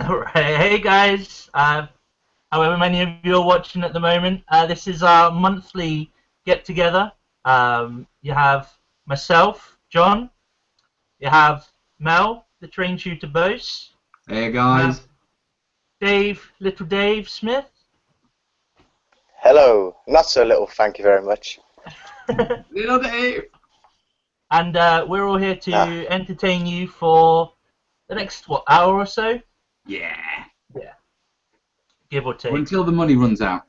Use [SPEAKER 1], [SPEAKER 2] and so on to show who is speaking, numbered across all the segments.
[SPEAKER 1] Alright, hey guys, however many of you are watching at the moment, this is our monthly get-together. You have myself, John, you have Mel, the train tutor Bose,
[SPEAKER 2] Hey guys.
[SPEAKER 1] Dave, little Dave Smith.
[SPEAKER 3] Hello, not so little, thank you very much.
[SPEAKER 2] Little Dave.
[SPEAKER 1] And we're all here to entertain you for the next, hour or so?
[SPEAKER 2] Yeah.
[SPEAKER 1] Yeah. Give or take.
[SPEAKER 2] Until the money runs out.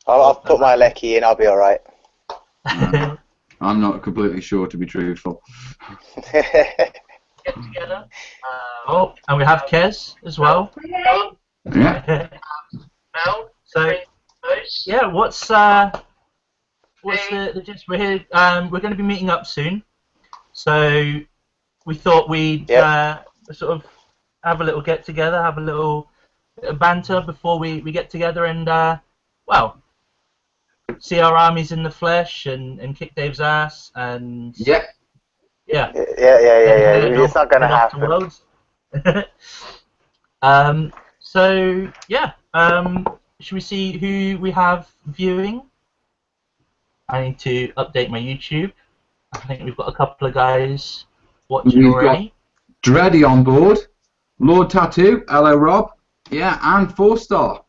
[SPEAKER 3] I'll put my lecky in, I'll be alright.
[SPEAKER 2] I'm not completely sure, to be truthful.
[SPEAKER 1] Get together. Oh, and we have Kez as well.
[SPEAKER 2] Yeah.
[SPEAKER 1] So, yeah, what's the gist? We're here. We're going to be meeting up soon, so we thought we'd sort of have a little get together, have a little bit of banter before we get together, and well, see our armies in the flesh and kick Dave's ass, and
[SPEAKER 2] Yeah.
[SPEAKER 3] Yeah. It's not gonna happen.
[SPEAKER 1] So yeah. Should we see who we have viewing? I need to update my YouTube. I think we've got a couple of guys watching already.
[SPEAKER 2] Got Dreddy on board, Lord Tattoo, hello Rob, yeah, and 4-star,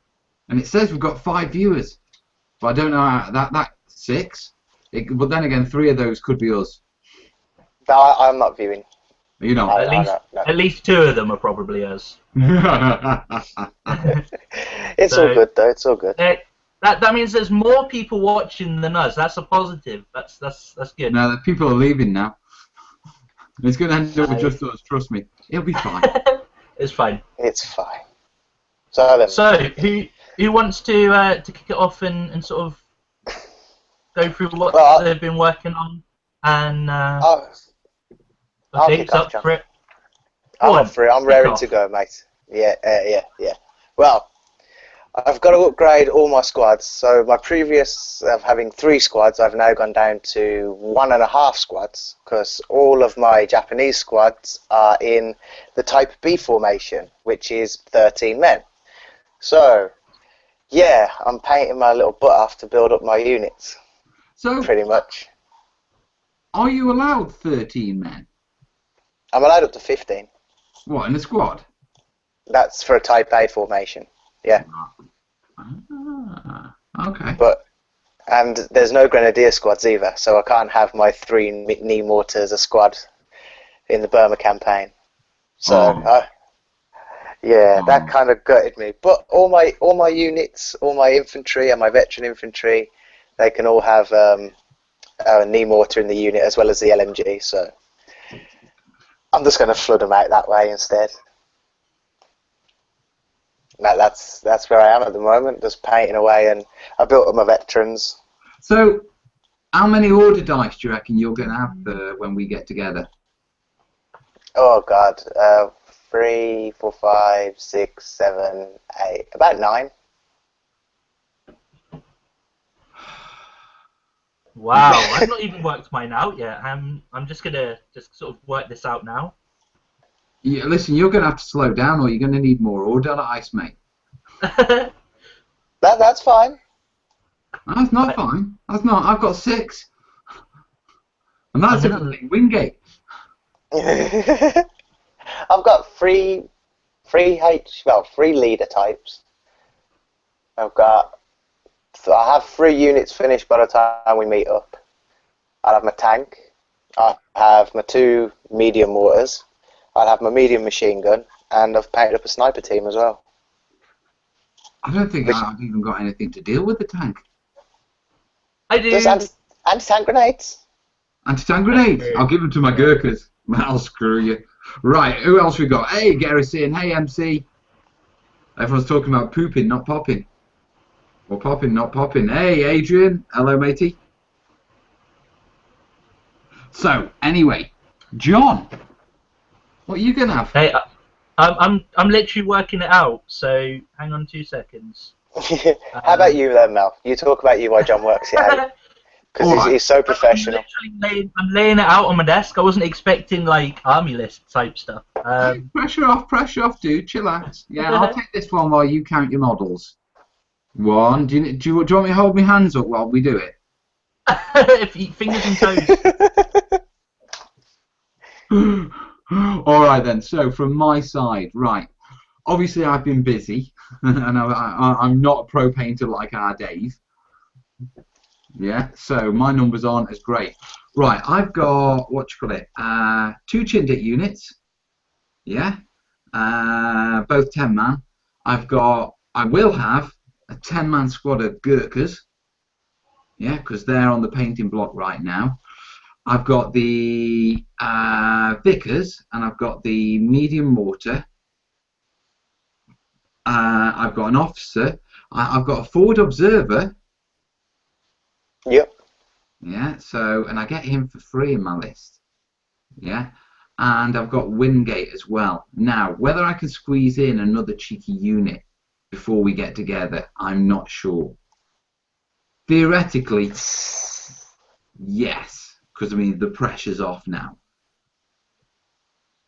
[SPEAKER 2] and it says we've got 5 viewers, but I don't know how, that 6. But then again, 3 of those could be us.
[SPEAKER 3] No, I'm not viewing.
[SPEAKER 2] You know,
[SPEAKER 1] at least 2 of them are probably us.
[SPEAKER 3] It's all good though. It's all good.
[SPEAKER 1] That means there's more people watching than us. That's a positive. That's good.
[SPEAKER 2] No, the people are leaving now. It's going to end up with just us. Trust me, it'll be fine.
[SPEAKER 1] It's fine.
[SPEAKER 3] It's fine. So
[SPEAKER 1] who wants to kick it off and sort of go through what they've been working on and
[SPEAKER 3] I'll
[SPEAKER 1] Dave's up for it.
[SPEAKER 3] I'm up for it. I'm raring to go, mate. Yeah. Well, I've got to upgrade all my squads. So my previous of having 3 squads, I've now gone down to 1.5 squads because all of my Japanese squads are in the Type B formation, which is 13 men. So, yeah, I'm painting my little butt off to build up my units.
[SPEAKER 2] So,
[SPEAKER 3] pretty much.
[SPEAKER 2] Are you allowed 13 men?
[SPEAKER 3] I'm allowed up to 15.
[SPEAKER 2] What, in a squad?
[SPEAKER 3] That's for a Type A formation. Yeah.
[SPEAKER 2] Okay.
[SPEAKER 3] And there's no Grenadier squads either, so I can't have my 3 knee mortars a squad in the Burma campaign. So, that kind of gutted me. But all my units, all my infantry and my veteran infantry, they can all have a knee mortar in the unit as well as the LMG. So I'm just going to flood them out that way instead. That's where I am at the moment, just painting away, and I built up my veterans.
[SPEAKER 2] So, how many order dice do you reckon you're going to have when we get together?
[SPEAKER 3] Oh God, 3, 4, 5, 6, 7, 8, about 9.
[SPEAKER 1] Wow, I've not even worked mine out yet. I'm just gonna sort of work this out now.
[SPEAKER 2] Yeah, listen, you're going to have to slow down, or you're going to need more order dice, mate.
[SPEAKER 3] That's fine.
[SPEAKER 2] That's not fine. That's not. I've got 6, and that's in Wingate.
[SPEAKER 3] I've got 3 leader types. I have 3 units finished by the time we meet up. I'll have my tank. I have my 2 medium mortars. I'll have my medium machine gun, and I've painted up a sniper team as well.
[SPEAKER 2] I don't think I've even got anything to deal with the tank.
[SPEAKER 1] I do.
[SPEAKER 3] Just anti-tank grenades.
[SPEAKER 2] Anti-tank grenades? I'll give them to my Gurkhas. I'll screw you. Right, who else we got? Hey, Garrison. Hey, MC. Everyone's talking about pooping, not popping. Or popping, not popping. Hey, Adrian. Hello, matey. So, anyway, John, what are you going to have?
[SPEAKER 1] Hey, I'm literally working it out, so hang on 2 seconds.
[SPEAKER 3] How about you then, Mel? You talk about you while John works it out. Because he's so professional.
[SPEAKER 1] I'm laying it out on my desk. I wasn't expecting like army list type stuff.
[SPEAKER 2] Pressure off, dude. Chillax. Yeah, I'll take this one while you count your models. One. Do you want me to hold my hands up while we do it?
[SPEAKER 1] Fingers and toes.
[SPEAKER 2] All right then. So from my side, right. Obviously, I've been busy, and I'm not a pro painter like our Dave. Yeah. So my numbers aren't as great. Right. I've got what you call it? 2 Chindit units. Yeah. Both 10-man. I will have a 10-man squad of Gurkhas. Yeah, because they're on the painting block right now. I've got the Vickers, and I've got the medium mortar. I've got an officer. I've got a forward observer.
[SPEAKER 3] Yep.
[SPEAKER 2] Yeah, so, and I get him for free in my list. Yeah, and I've got Wingate as well. Now, whether I can squeeze in another cheeky unit before we get together, I'm not sure. Theoretically, yes, because I mean the pressure's off now.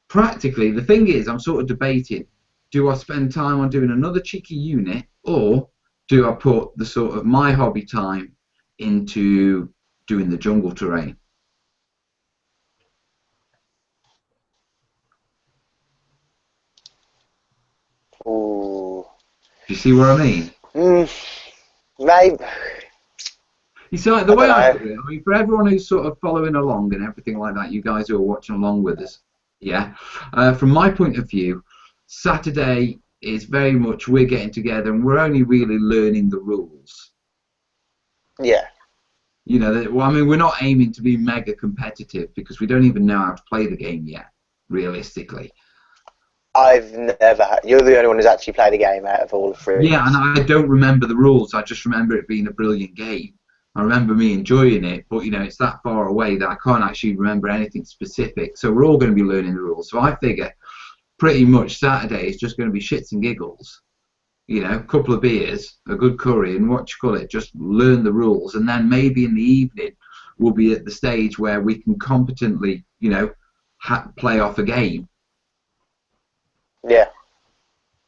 [SPEAKER 2] Practically, the thing is, I'm sort of debating: do I spend time on doing another cheeky unit, or do I put the sort of my hobby time into doing the jungle terrain?
[SPEAKER 3] Ooh.
[SPEAKER 2] Do you see what I mean?
[SPEAKER 3] Maybe.
[SPEAKER 2] You see, like, the way I put it, I mean, for everyone who's sort of following along and everything like that, you guys who are watching along with us, yeah, from my point of view, Saturday is very much we're getting together and we're only really learning the rules.
[SPEAKER 3] Yeah.
[SPEAKER 2] You know, well, I mean, we're not aiming to be mega competitive because we don't even know how to play the game yet, realistically.
[SPEAKER 3] I've never had. You're the only one who's actually played a game out of all the three.
[SPEAKER 2] Yeah, and I don't remember the rules. I just remember it being a brilliant game. I remember me enjoying it, but you know, it's that far away that I can't actually remember anything specific. So we're all going to be learning the rules. So I figure pretty much Saturday is just going to be shits and giggles. You know, a couple of beers, a good curry, and what you call it, just learn the rules. And then maybe in the evening we'll be at the stage where we can competently, you know, play off a game.
[SPEAKER 3] Yeah.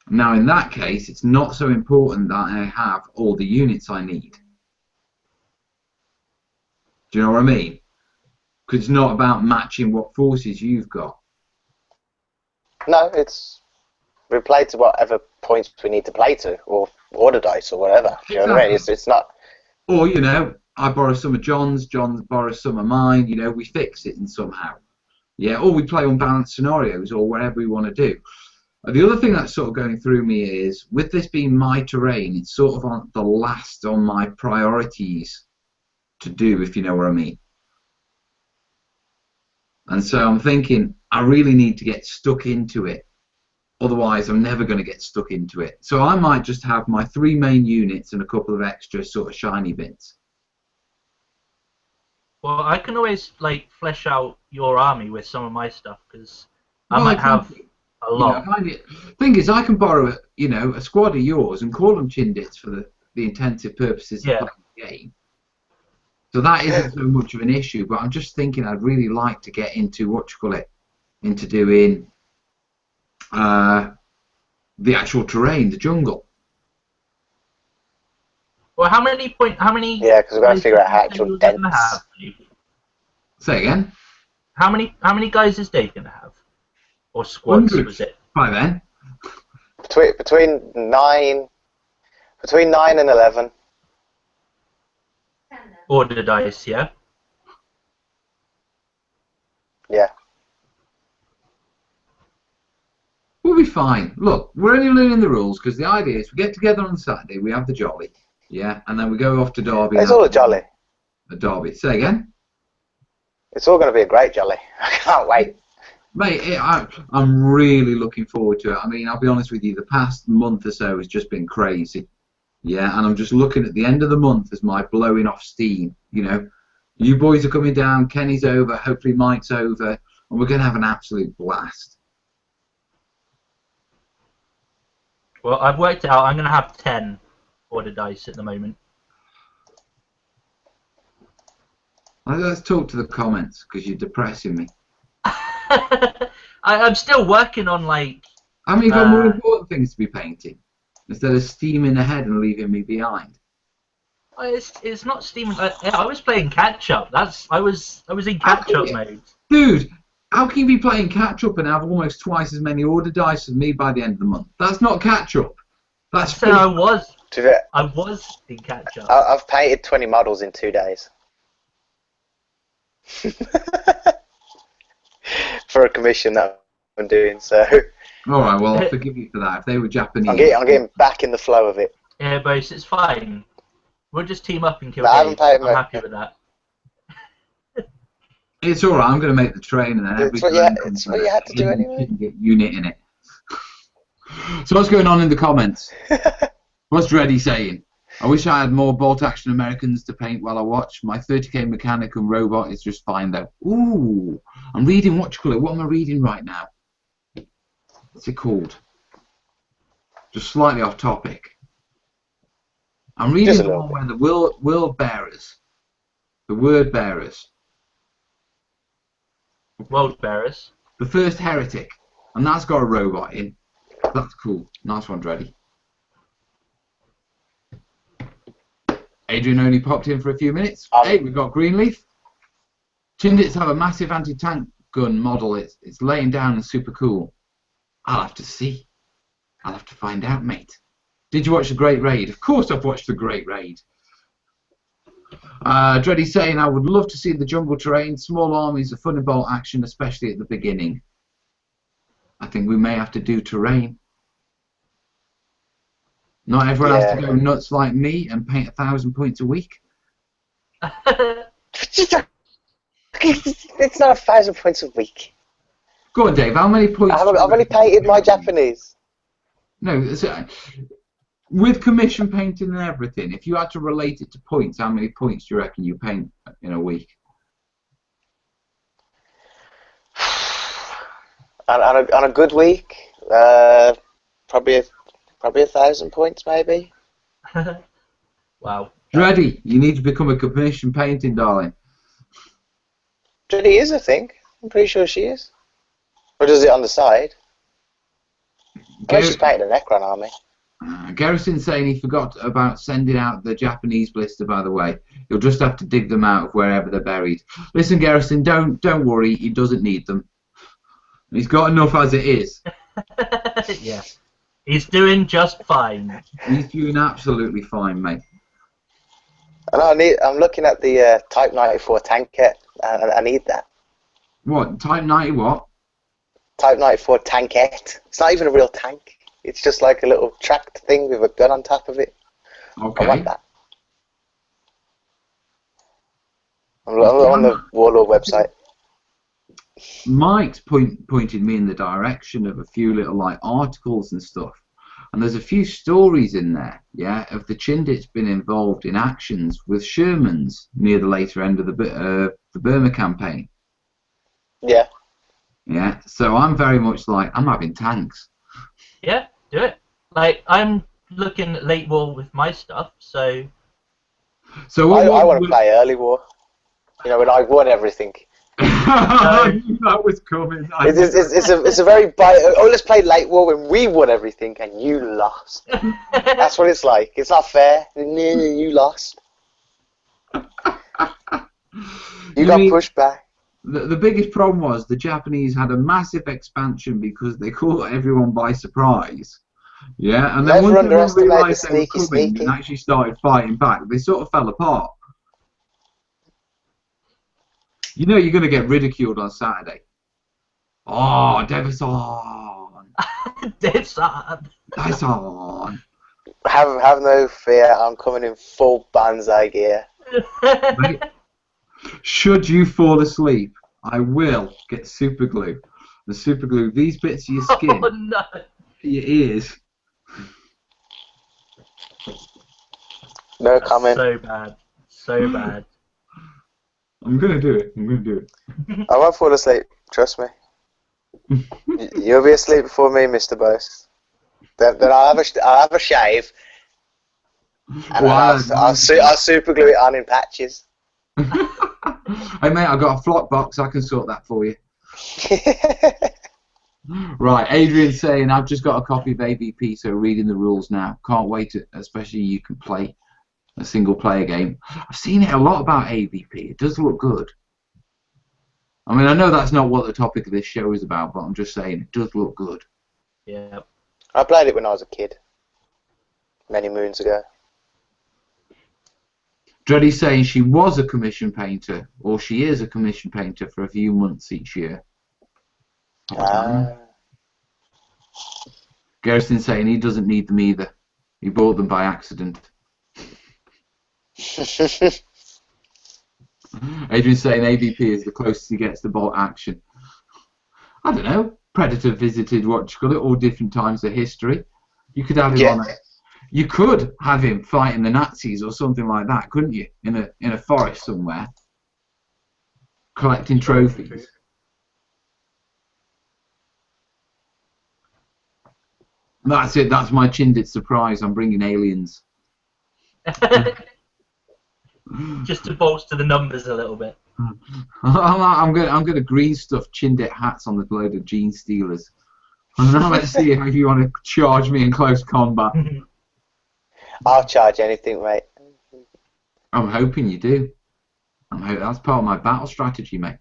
[SPEAKER 2] Now, in that case, it's not so important that I have all the units I need. Do you know what I mean? Because it's not about matching what forces you've got.
[SPEAKER 3] No, it's we play to whatever points we need to play to, or order dice, or whatever.
[SPEAKER 2] Exactly.
[SPEAKER 3] You know what I mean? It's not.
[SPEAKER 2] Or, you know, I borrow some of John's, John borrows some of mine, you know, we fix it in somehow. Yeah, or we play unbalanced scenarios, or whatever we want to do. The other thing that's sort of going through me is, with this being my terrain, it's sort of on the last on my priorities to do, if you know what I mean. And so I'm thinking, I really need to get stuck into it. Otherwise, I'm never going to get stuck into it. So I might just have my 3 main units and a couple of extra sort of shiny bits.
[SPEAKER 1] Well, I can always like flesh out your army with some of my stuff because I might have a lot.
[SPEAKER 2] You know, thing is, I can borrow a squad of yours and call them Chindits for the intensive purposes of playing the game. So that isn't so much of an issue. But I'm just thinking, I'd really like to get into into doing the actual terrain, the jungle.
[SPEAKER 1] Well, how many?
[SPEAKER 3] Yeah, because we've got to figure out how actual dents.
[SPEAKER 2] Say again.
[SPEAKER 1] How many guys is Dave gonna have? Or squads
[SPEAKER 2] 100
[SPEAKER 1] was it?
[SPEAKER 2] By then.
[SPEAKER 3] Between 9 and 11.
[SPEAKER 1] Order dice, yeah.
[SPEAKER 3] Yeah.
[SPEAKER 2] We'll be fine. Look, we're only learning the rules because the idea is we get together on Saturday, we have the jolly, yeah, and then we go off to Derby.
[SPEAKER 3] It's all a jolly.
[SPEAKER 2] A Derby. Say again.
[SPEAKER 3] It's all going to be a great jolly. I can't wait.
[SPEAKER 2] Mate, I'm really looking forward to it. I mean, I'll be honest with you, the past month or so has just been crazy. Yeah, and I'm just looking at the end of the month as my blowing off steam. You know, you boys are coming down, Kenny's over, hopefully Mike's over, and we're going to have an absolute blast.
[SPEAKER 1] Well, I've worked it out. I'm going to have 10 order dice at the moment.
[SPEAKER 2] Let's talk to the comments because you're depressing me.
[SPEAKER 1] I'm still working on like.
[SPEAKER 2] I mean, you've got more important things to be painting instead of steaming ahead and leaving me behind.
[SPEAKER 1] It's not steaming. I was playing catch up. I was in catch up mode.
[SPEAKER 2] Dude, how can you be playing catch up and have almost twice as many order dice as me by the end of the month? That's not catch up. That's
[SPEAKER 1] I was in catch up.
[SPEAKER 3] I've painted 20 models in 2 days. For a commission that I'm doing, so.
[SPEAKER 2] Alright, well, I'll forgive you for that. If they were Japanese.
[SPEAKER 3] I'm getting back in the flow of it.
[SPEAKER 1] Yeah, boss, it's fine. We'll just team up and kill
[SPEAKER 3] Dave. I'm
[SPEAKER 1] happy with that.
[SPEAKER 2] It's alright, I'm going to make the train and then
[SPEAKER 3] it's what you had to do anyway.
[SPEAKER 2] Get unit in it. So what's going on in the comments? What's Dreddy saying? I wish I had more bolt action Americans to paint while I watch. My 30k mechanic and robot is just fine though. Ooh, I'm reading Watch Colour. What am I reading right now? What's it called? Just slightly off topic. I'm reading the one where the word bearers, the first heretic, and that's got a robot in. That's cool. Nice one, Dreddy. Adrian only popped in for a few minutes. Hey, we've got Greenleaf. Chindits have a massive anti-tank gun model. It's laying down and super cool. I'll have to see. I'll have to find out, mate. Did you watch The Great Raid? Of course I've watched The Great Raid. Dreddy's saying, I would love to see the jungle terrain. Small armies are fun and bolt action, especially at the beginning. I think we may have to do terrain. Not everyone has to go nuts like me and paint 1,000 points a week.
[SPEAKER 3] It's not 1,000 points a week.
[SPEAKER 2] Go on, Dave. How many points?
[SPEAKER 3] I've only painted my Japanese.
[SPEAKER 2] No, with commission painting and everything, if you had to relate it to points, how many points do you reckon you paint in a week?
[SPEAKER 3] On a good week, probably 1,000 points, maybe.
[SPEAKER 1] Wow.
[SPEAKER 2] Dreddy, you need to become a commission painting, darling.
[SPEAKER 3] Dreddy is, I think. I'm pretty sure she is. Or does it on the side? I she's painted a Necron army.
[SPEAKER 2] Garrison's saying he forgot about sending out the Japanese blister, by the way. You'll just have to dig them out of wherever they're buried. Listen, Garrison, don't worry. He doesn't need them. He's got enough as it is.
[SPEAKER 1] Yeah. He's doing just fine.
[SPEAKER 2] He's doing absolutely fine, mate.
[SPEAKER 3] I'm looking at the Type 94 tank kit, and I need that.
[SPEAKER 2] What? Type 90 what?
[SPEAKER 3] Type 94 tankette. It's not even a real tank. It's just like a little tracked thing with a gun on top of it.
[SPEAKER 2] Okay.
[SPEAKER 3] I want that. I'm on the Warlord website.
[SPEAKER 2] Mike's pointed me in the direction of a few little like articles and stuff, and there's a few stories in there, yeah, of the Chindits been involved in actions with Shermans near the later end of the Burma campaign.
[SPEAKER 3] Yeah.
[SPEAKER 2] Yeah, so I'm very much like, I'm having tanks.
[SPEAKER 1] Yeah, do it. Like, I'm looking at late war with my stuff, so...
[SPEAKER 3] I want to play early war. You know, when I won everything.
[SPEAKER 2] That was coming.
[SPEAKER 3] It's a very... Oh, let's play late war when we won everything and you lost. That's what it's like. It's not fair. You lost. You got pushed back.
[SPEAKER 2] The biggest problem was the Japanese had a massive expansion because they caught everyone by surprise. Yeah, and then once everyone realised they were coming and actually started fighting back, they sort of fell apart. You know you're going to get ridiculed on Saturday. Oh, Devison! Devison!
[SPEAKER 3] Have no fear, I'm coming in full Banzai gear.
[SPEAKER 2] Mate, should you fall asleep, I will get super glue. The super glue these bits of your skin, your ears.
[SPEAKER 3] No comment.
[SPEAKER 1] So bad. So bad.
[SPEAKER 2] I'm going to do it. I'm going to do it.
[SPEAKER 3] I won't fall asleep. Trust me. You'll be asleep before me, Mr. Boast. Then I'll have a shave. And I'll super glue it on in patches.
[SPEAKER 2] Hey mate, I've got a flock box. I can sort that for you. Right, Adrian's saying, I've just got a copy of AVP, so reading the rules now. Can't wait, especially you can play a single player game. I've seen it a lot about AVP. It does look good. I mean, I know that's not what the topic of this show is about, but I'm just saying it does look good.
[SPEAKER 1] Yeah.
[SPEAKER 3] I played it when I was a kid, many moons ago.
[SPEAKER 2] Dreddy's saying she was a commission painter, or she is a commission painter for a few months each year. Garrison's saying he doesn't need them either. He bought them by accident. Adrian's saying AVP is the closest he gets to bolt action. I don't know. Predator visited what you call it, all different times of history. You could have him on it. You could have him fighting the Nazis or something like that, couldn't you? In a forest somewhere, collecting trophies. That's it. That's my Chindit surprise. I'm bringing aliens.
[SPEAKER 1] Just to bolster the numbers a little bit.
[SPEAKER 2] I'm gonna green stuff Chindit hats on the load of gene stealers. And now let's see if you want to charge me in close combat.
[SPEAKER 3] I'll charge anything, mate.
[SPEAKER 2] I'm hoping you do. That's part of my battle strategy, mate.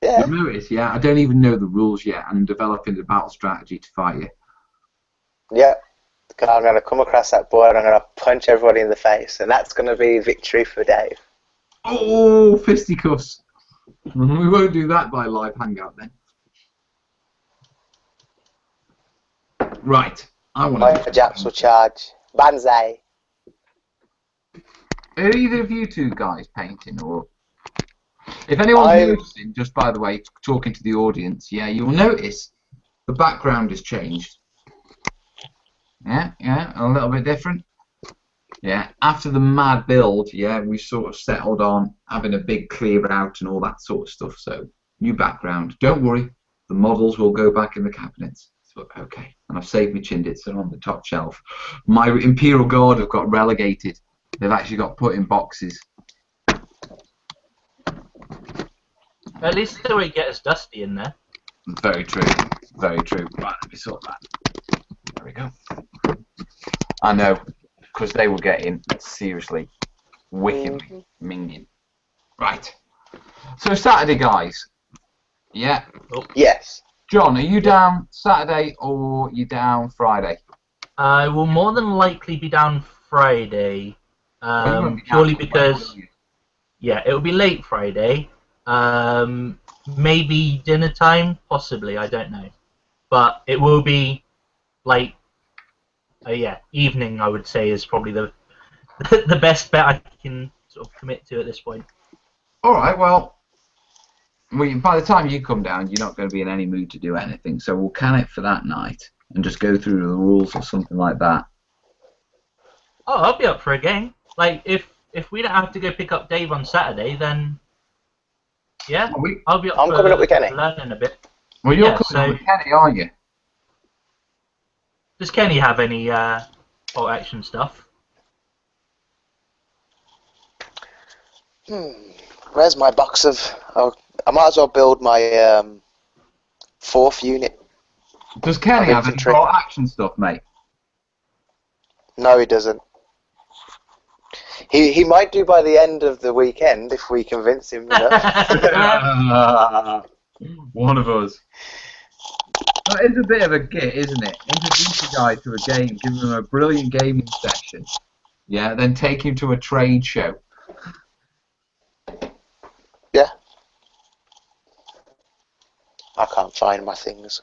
[SPEAKER 3] Yeah.
[SPEAKER 2] You'll notice, yeah, I don't even know the rules yet. I'm developing the battle strategy to fight you.
[SPEAKER 3] Yeah. I'm going to come across that board and I'm going to punch everybody in the face. And that's going to be victory for Dave.
[SPEAKER 2] Oh, fisticuffs. We won't do that by live hangout then. Right. I want
[SPEAKER 3] My Japs will charge. Banzai.
[SPEAKER 2] Are either of you two guys painting, or if anyone's noticing, just by the way, talking to the audience, yeah, you'll notice the background has changed. Yeah, a little bit different. Yeah, after the mad build, yeah, we sort of settled on having a big clear out and all that sort of stuff. So, new background. Don't worry, the models will go back in the cabinets. So, okay, and I've saved my Chindits, they're on the top shelf. My Imperial Guard have got relegated. They've actually got put in boxes.
[SPEAKER 1] At least they won't get as dusty in there.
[SPEAKER 2] Very true. Very true. Right, let me sort that. There we go. I know, because they were getting seriously wicking, minging. Right. So Saturday, guys. Yeah.
[SPEAKER 1] Oh.
[SPEAKER 3] Yes.
[SPEAKER 2] John, are you down Saturday or you down Friday?
[SPEAKER 1] I will more than likely be down Friday. Purely because, yeah, it will be late Friday. Maybe dinner time, possibly, I don't know. But it will be, like, yeah, evening, I would say, is probably the best bet I can sort of commit to at this point.
[SPEAKER 2] Alright, well, by the time you come down, you're not going to be in any mood to do anything, so we'll can it for that night and just go through the rules or something like that.
[SPEAKER 1] Oh, I'll be up for a game. Like, if we don't have to go pick up Dave on Saturday, then yeah, I'll be up
[SPEAKER 3] I'm coming up with Kenny.
[SPEAKER 1] Learning a bit.
[SPEAKER 2] Well, you're coming up with Kenny, aren't you?
[SPEAKER 1] Does Kenny have any bolt action stuff?
[SPEAKER 3] Where's my box of... Oh, I might as well build my 4th unit.
[SPEAKER 2] Does Kenny have any bolt action stuff, mate?
[SPEAKER 3] No, he doesn't. He might do by the end of the weekend if we convince him. You know?
[SPEAKER 2] One of us. That is a bit of a git, isn't it? Introduce a guy to a game, give him a brilliant gaming session, yeah, then take him to a trade show.
[SPEAKER 3] Yeah. I can't find my things.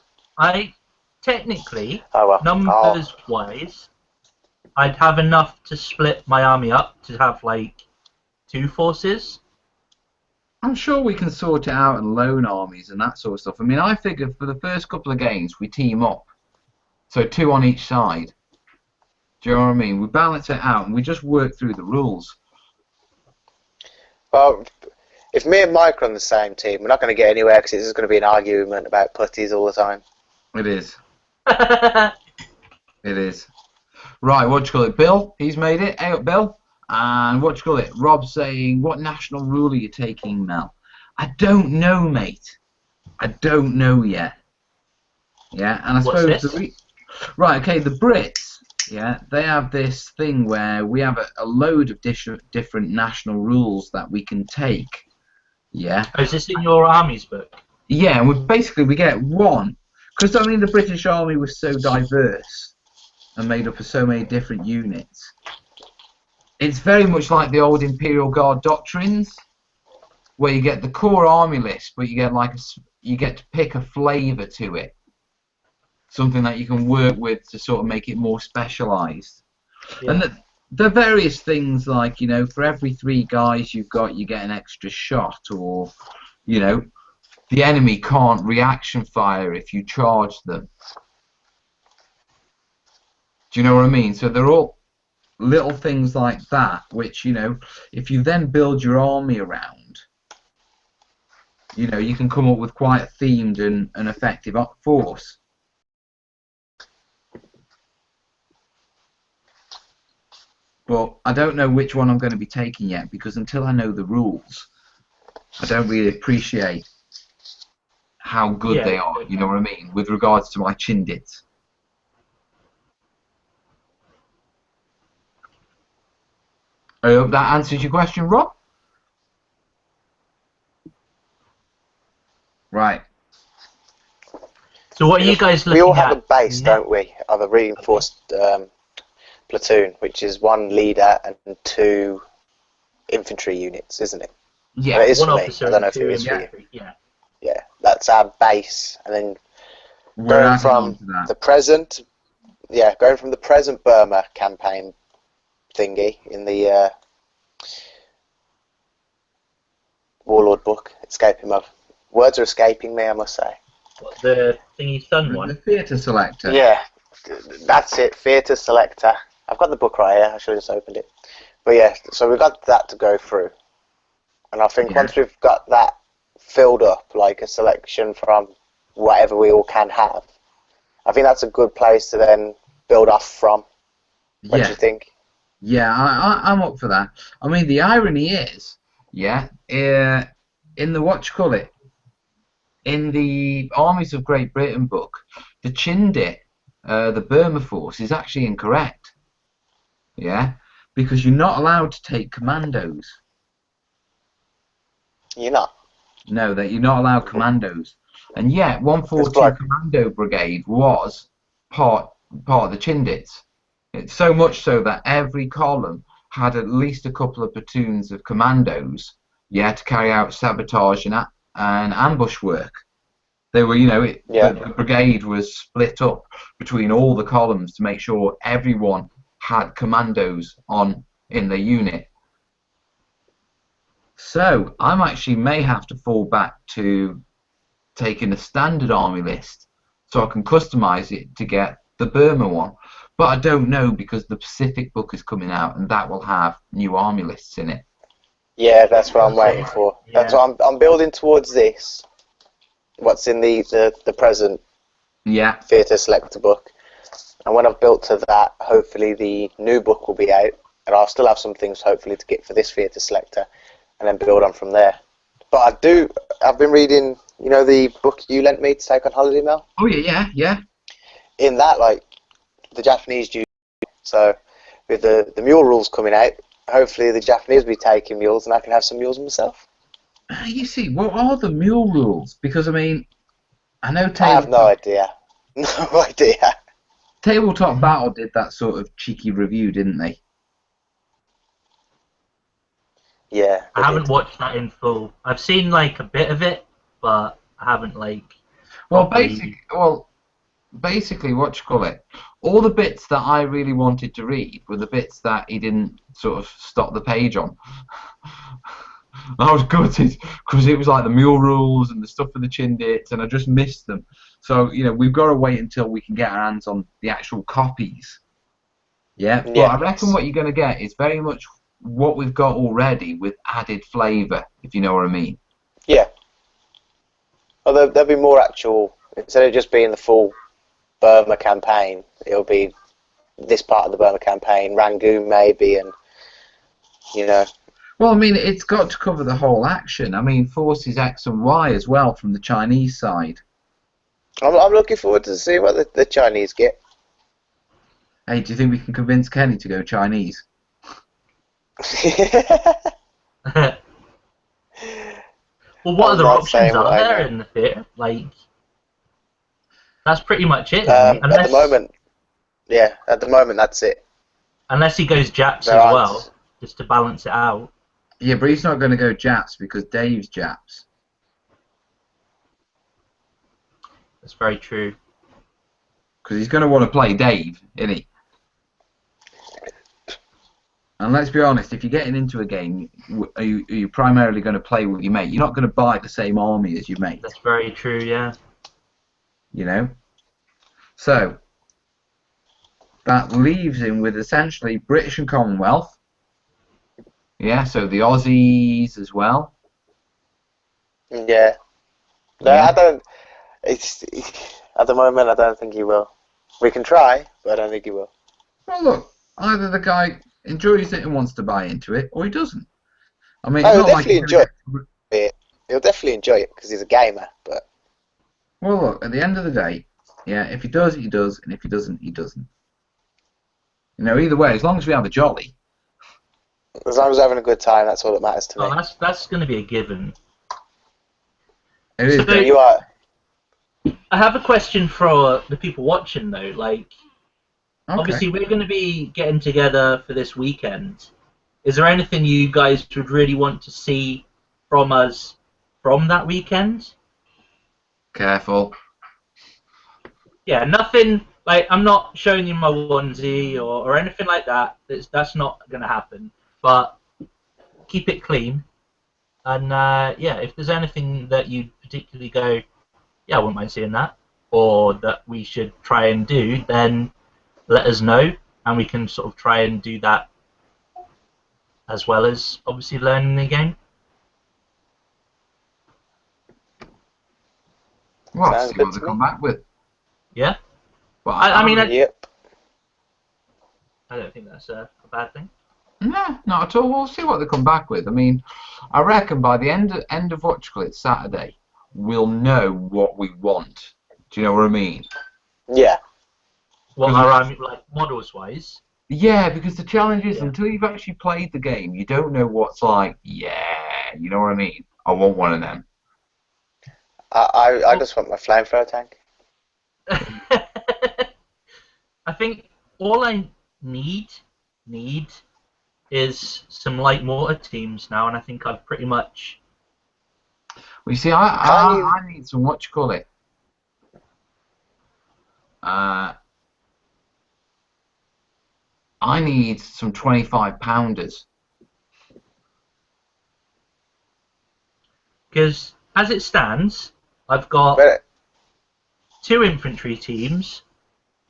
[SPEAKER 1] Technically,
[SPEAKER 3] well.
[SPEAKER 1] numbers-wise, I'd have enough to split my army up to have, like, 2 forces.
[SPEAKER 2] I'm sure we can sort it out and loan armies and that sort of stuff. I mean, I figured for the first couple of games we team up, so 2 on each side. Do you know what I mean? We balance it out and we just work through the rules.
[SPEAKER 3] Well, if me and Mike are on the same team, we're not going to get anywhere because it's just going to be an argument about putties all the time.
[SPEAKER 2] It is. It is. Right, what do you call it? Bill, he's made it. Hey up, Bill. And what do you call it? Rob's saying, what national rule are you taking, Mel? I don't know, mate. I don't know yet. Yeah, and I
[SPEAKER 1] What's
[SPEAKER 2] suppose
[SPEAKER 1] this?
[SPEAKER 2] right, okay, the Brits, yeah, they have this thing where we have a load of different national rules that we can take. Yeah.
[SPEAKER 1] Oh, is this in your army's book?
[SPEAKER 2] Yeah, and we get one, because I mean the British Army was so diverse and made up of so many different units. It's very much like the old Imperial Guard doctrines, where you get the core army list, but you get you get to pick a flavour to it, something that you can work with to sort of make it more specialised.
[SPEAKER 1] Yeah.
[SPEAKER 2] And the various things like, you know, for every 3 guys you've got, you get an extra shot, or, you know, the enemy can't reaction fire if you charge them. Do you know what I mean? So they're all little things like that, which, you know, if you then build your army around, you know, you can come up with quite a themed and effective force. But I don't know which one I'm going to be taking yet, because until I know the rules, I don't really appreciate how good they are, you know what I mean, with regards to my Chindits. I hope that answers your question, Rob. Right.
[SPEAKER 1] So what are you guys looking at?
[SPEAKER 3] We all have a base, don't we, of a reinforced platoon, which is 1 leader and 2 infantry units, isn't it?
[SPEAKER 2] Yeah.
[SPEAKER 3] It is
[SPEAKER 1] One
[SPEAKER 3] for me.
[SPEAKER 1] officer
[SPEAKER 3] I don't know
[SPEAKER 1] and
[SPEAKER 3] if it
[SPEAKER 1] 2
[SPEAKER 3] is for you.
[SPEAKER 1] infantry. Yeah.
[SPEAKER 3] Yeah, that's our base, and then
[SPEAKER 2] We're
[SPEAKER 3] going
[SPEAKER 2] adding on
[SPEAKER 3] from
[SPEAKER 2] to that.
[SPEAKER 3] the present, going from the present Burma campaign thingy in the Warlord book. Words are escaping me, I must say.
[SPEAKER 1] What, the thingy sun
[SPEAKER 2] The
[SPEAKER 1] one?
[SPEAKER 2] theatre selector.
[SPEAKER 3] Yeah, that's it. Theatre selector. I've got the book right here. I should have just opened it. But yeah, so we've got that to go through, and I think once we've got that filled up, like a selection from whatever we all can have, I think that's a good place to then build off from. What do you think?
[SPEAKER 2] Yeah, I'm up for that. I mean, the irony is, in the in the Armies of Great Britain book, the Chindit, the Burma force, is actually incorrect. Yeah, because you're not allowed to take commandos.
[SPEAKER 3] You're not?
[SPEAKER 2] No, that you're not allowed commandos. And yet, 142 Commando Brigade was part of the Chindits. It's so much so that every column had at least a couple of platoons of commandos, to carry out sabotage and ambush work. They were, you know, the brigade was split up between all the columns to make sure everyone had commandos in their unit. So I actually may have to fall back to taking a standard army list, so I can customize it to get the Burma one. But I don't know, because the Pacific book is coming out, and that will have new army lists in it.
[SPEAKER 3] Yeah, that's what I'm waiting for. Yeah. That's what I'm building towards this. What's in the present theatre selector book, and when I've built to that, hopefully the new book will be out, and I'll still have some things hopefully to get for this theatre selector, and then build on from there. But I've been reading, you know, the book you lent me to take on holiday, Mel?
[SPEAKER 2] Oh yeah.
[SPEAKER 3] In that, like, the Japanese do, so with the mule rules coming out, hopefully the Japanese will be taking mules, and I can have some mules myself.
[SPEAKER 2] You see, what are the mule rules? Because, I mean, I know
[SPEAKER 3] I have no idea. No idea.
[SPEAKER 2] Tabletop Battle did that sort of cheeky review, didn't they?
[SPEAKER 3] Yeah.
[SPEAKER 1] I haven't watched that in full. I've seen like a bit of it, but I haven't like.
[SPEAKER 2] Well, basically, what you call it? All the bits that I really wanted to read were the bits that he didn't sort of stop the page on. I was gutted, because it was like the mule rules and the stuff for the Chindits, and I just missed them. So, you know, we've got to wait until we can get our hands on the actual copies. Yeah, but I reckon what you're going to get is very much what we've got already with added flavour, if you know what I mean.
[SPEAKER 3] Yeah. Well, there'll be more actual, instead of just being the full Burma campaign, it'll be this part of the Burma campaign, Rangoon maybe, and, you know.
[SPEAKER 2] Well, I mean, it's got to cover the whole action. I mean, Forces X and Y as well from the Chinese side.
[SPEAKER 3] I'm looking forward to see what the Chinese get.
[SPEAKER 2] Hey, do you think we can convince Kenny to go Chinese?
[SPEAKER 1] Well, what
[SPEAKER 3] I'm
[SPEAKER 1] other
[SPEAKER 3] not
[SPEAKER 1] options
[SPEAKER 3] saying what
[SPEAKER 1] are
[SPEAKER 3] I
[SPEAKER 1] there
[SPEAKER 3] know.
[SPEAKER 1] in the theatre? Like, that's pretty much it, isn't it?
[SPEAKER 3] At the moment, yeah, at the moment that's it.
[SPEAKER 1] Unless he goes Japs
[SPEAKER 3] There
[SPEAKER 1] as
[SPEAKER 3] aren't.
[SPEAKER 1] well, just to balance it out.
[SPEAKER 2] Yeah, but he's not going to go Japs because Dave's Japs.
[SPEAKER 1] That's very true.
[SPEAKER 2] Because he's going to want to play Dave, isn't he? And let's be honest, if you're getting into a game, are you primarily going to play with your mate? You're not going to buy the same army as your mate.
[SPEAKER 1] That's very true, yeah.
[SPEAKER 2] You know? So, that leaves him with essentially British and Commonwealth. Yeah, so the Aussies as well.
[SPEAKER 3] Yeah. No,
[SPEAKER 2] Yeah.
[SPEAKER 3] I don't. At the moment, I don't think he will. We can try, but I don't think he will.
[SPEAKER 2] Well, look, either the guy enjoys it and wants to buy into it, or he doesn't. I mean,
[SPEAKER 3] Oh,
[SPEAKER 2] it's
[SPEAKER 3] he'll
[SPEAKER 2] not like
[SPEAKER 3] definitely
[SPEAKER 2] he's going
[SPEAKER 3] enjoy
[SPEAKER 2] to
[SPEAKER 3] it. He'll definitely enjoy it because he's a gamer. But
[SPEAKER 2] Well, look, at the end of the day, yeah, if he does, he does, and if he doesn't, he doesn't. You know, either way, as long as we have a jolly.
[SPEAKER 3] as long as we're having a good time, that's all that matters to me.
[SPEAKER 1] Oh, that's going to be a given.
[SPEAKER 2] It is.
[SPEAKER 1] So-
[SPEAKER 2] Dave.
[SPEAKER 3] You are.
[SPEAKER 1] I have a question for the people watching, though. Like,
[SPEAKER 2] Okay.
[SPEAKER 1] obviously, we're going to be getting together for this weekend. Is there anything you guys would really want to see from us from that weekend?
[SPEAKER 2] Careful.
[SPEAKER 1] Yeah, nothing. Like, I'm not showing you my onesie or anything like that. That's not going to happen. But keep it clean. And yeah, if there's anything that you particularly go, yeah, I wouldn't mind seeing that, or that we should try and do, then let us know, and we can sort of try and do that as well as obviously learning the game.
[SPEAKER 2] Well,
[SPEAKER 3] Sounds
[SPEAKER 2] see
[SPEAKER 3] good
[SPEAKER 2] what they
[SPEAKER 3] to
[SPEAKER 2] come
[SPEAKER 3] me.
[SPEAKER 2] back with.
[SPEAKER 1] Yeah,
[SPEAKER 2] Well,
[SPEAKER 1] I mean,
[SPEAKER 3] Yep.
[SPEAKER 1] I don't think that's a bad thing.
[SPEAKER 2] no, not at all. We'll see what they come back with. I mean, I reckon by the end of what you call it, Saturday, we'll know what we want. Do you know what I mean?
[SPEAKER 3] Yeah.
[SPEAKER 1] What
[SPEAKER 2] Because-
[SPEAKER 1] are like models wise?
[SPEAKER 2] Yeah, because the challenge is
[SPEAKER 1] Yeah.
[SPEAKER 2] until you've actually played the game, you don't know what's like. Yeah, you know what I mean. I want one of them.
[SPEAKER 3] I just want my flamethrower tank.
[SPEAKER 1] I think all I need is some light mortar teams now, and I think I've pretty much.
[SPEAKER 2] Well, you see,
[SPEAKER 3] Can't
[SPEAKER 2] I need some what you call it. I need some 25-pounders.
[SPEAKER 1] Because as it stands, I've got
[SPEAKER 3] But
[SPEAKER 1] 2 infantry teams,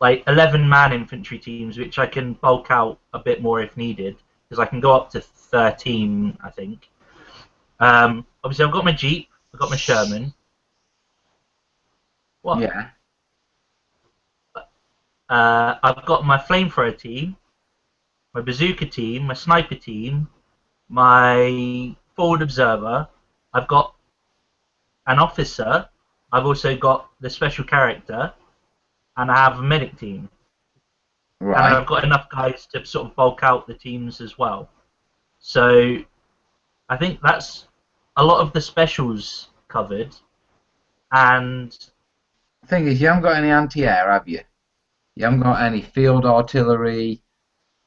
[SPEAKER 1] like 11-man infantry teams, which I can bulk out a bit more if needed, because I can go up to 13, I think. Obviously, I've got my Jeep, I've got my Sherman. What?
[SPEAKER 2] Yeah.
[SPEAKER 1] I've got my flamethrower team, my bazooka team, my sniper team, my forward observer. I've got an officer. I've also got the special character, and I have a medic team. And
[SPEAKER 2] Right.
[SPEAKER 1] I've got enough guys to sort of bulk out the teams as well. So I think that's a lot of the specials covered. And
[SPEAKER 2] Thing is, you haven't got any anti-air, have you? You haven't got any field artillery.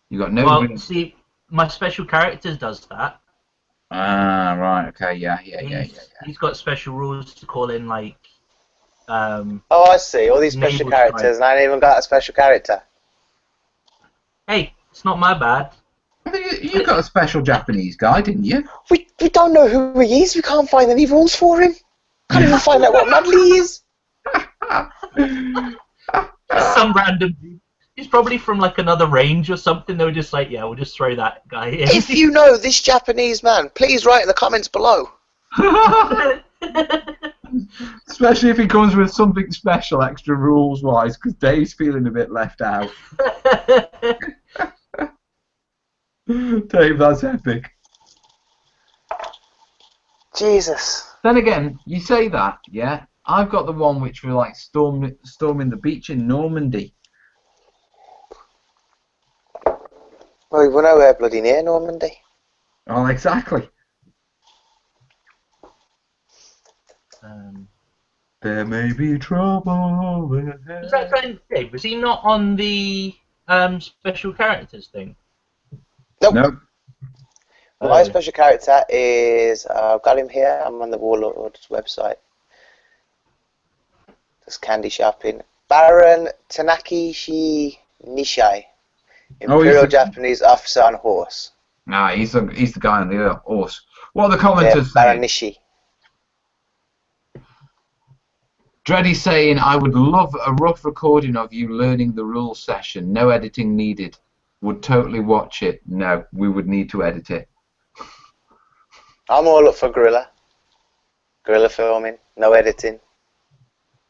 [SPEAKER 2] You got no.
[SPEAKER 1] well, see, my special characters does that.
[SPEAKER 2] Ah, right. Okay. Yeah.
[SPEAKER 1] He's got special rules to call in, like.
[SPEAKER 3] oh, I see. All these special
[SPEAKER 1] Naval
[SPEAKER 3] characters, and I ain't even got a special character.
[SPEAKER 1] Hey, it's not my bad.
[SPEAKER 2] I think you got a special Japanese guy, didn't you?
[SPEAKER 3] We don't know who he is. We can't find any rules for him. Can't even find out what medley he is.
[SPEAKER 1] Just some random dude. He's probably from like another range or something. They were just like, yeah, we'll just throw that guy in.
[SPEAKER 3] If you know this Japanese man, please write in the comments below.
[SPEAKER 2] Especially if he comes with something special, extra rules-wise, because Dave's feeling a bit left out. Dave, that's epic.
[SPEAKER 3] Jesus.
[SPEAKER 2] Then again, you say that, yeah? I've got the one which were like storming the beach in Normandy.
[SPEAKER 3] Well, we're nowhere bloody near Normandy.
[SPEAKER 2] Oh, exactly. There may be trouble ahead.
[SPEAKER 1] Was that friend Dave? Was he not on the special characters thing?
[SPEAKER 3] Nope.
[SPEAKER 2] Nope.
[SPEAKER 3] My special character is, I've got him here, I'm on the Warlord's website. There's candy shopping. Baron Tanakishi Nishai. Imperial Japanese officer on horse.
[SPEAKER 2] Nah, he's the guy on the horse. What are the commenters
[SPEAKER 3] Baron
[SPEAKER 2] saying?
[SPEAKER 3] Nishi.
[SPEAKER 2] Dreddy saying, I would love a rough recording of you learning the rules session. No editing needed. Would totally watch it. No, we would need to edit it.
[SPEAKER 3] I'm all up for guerrilla filming, no editing.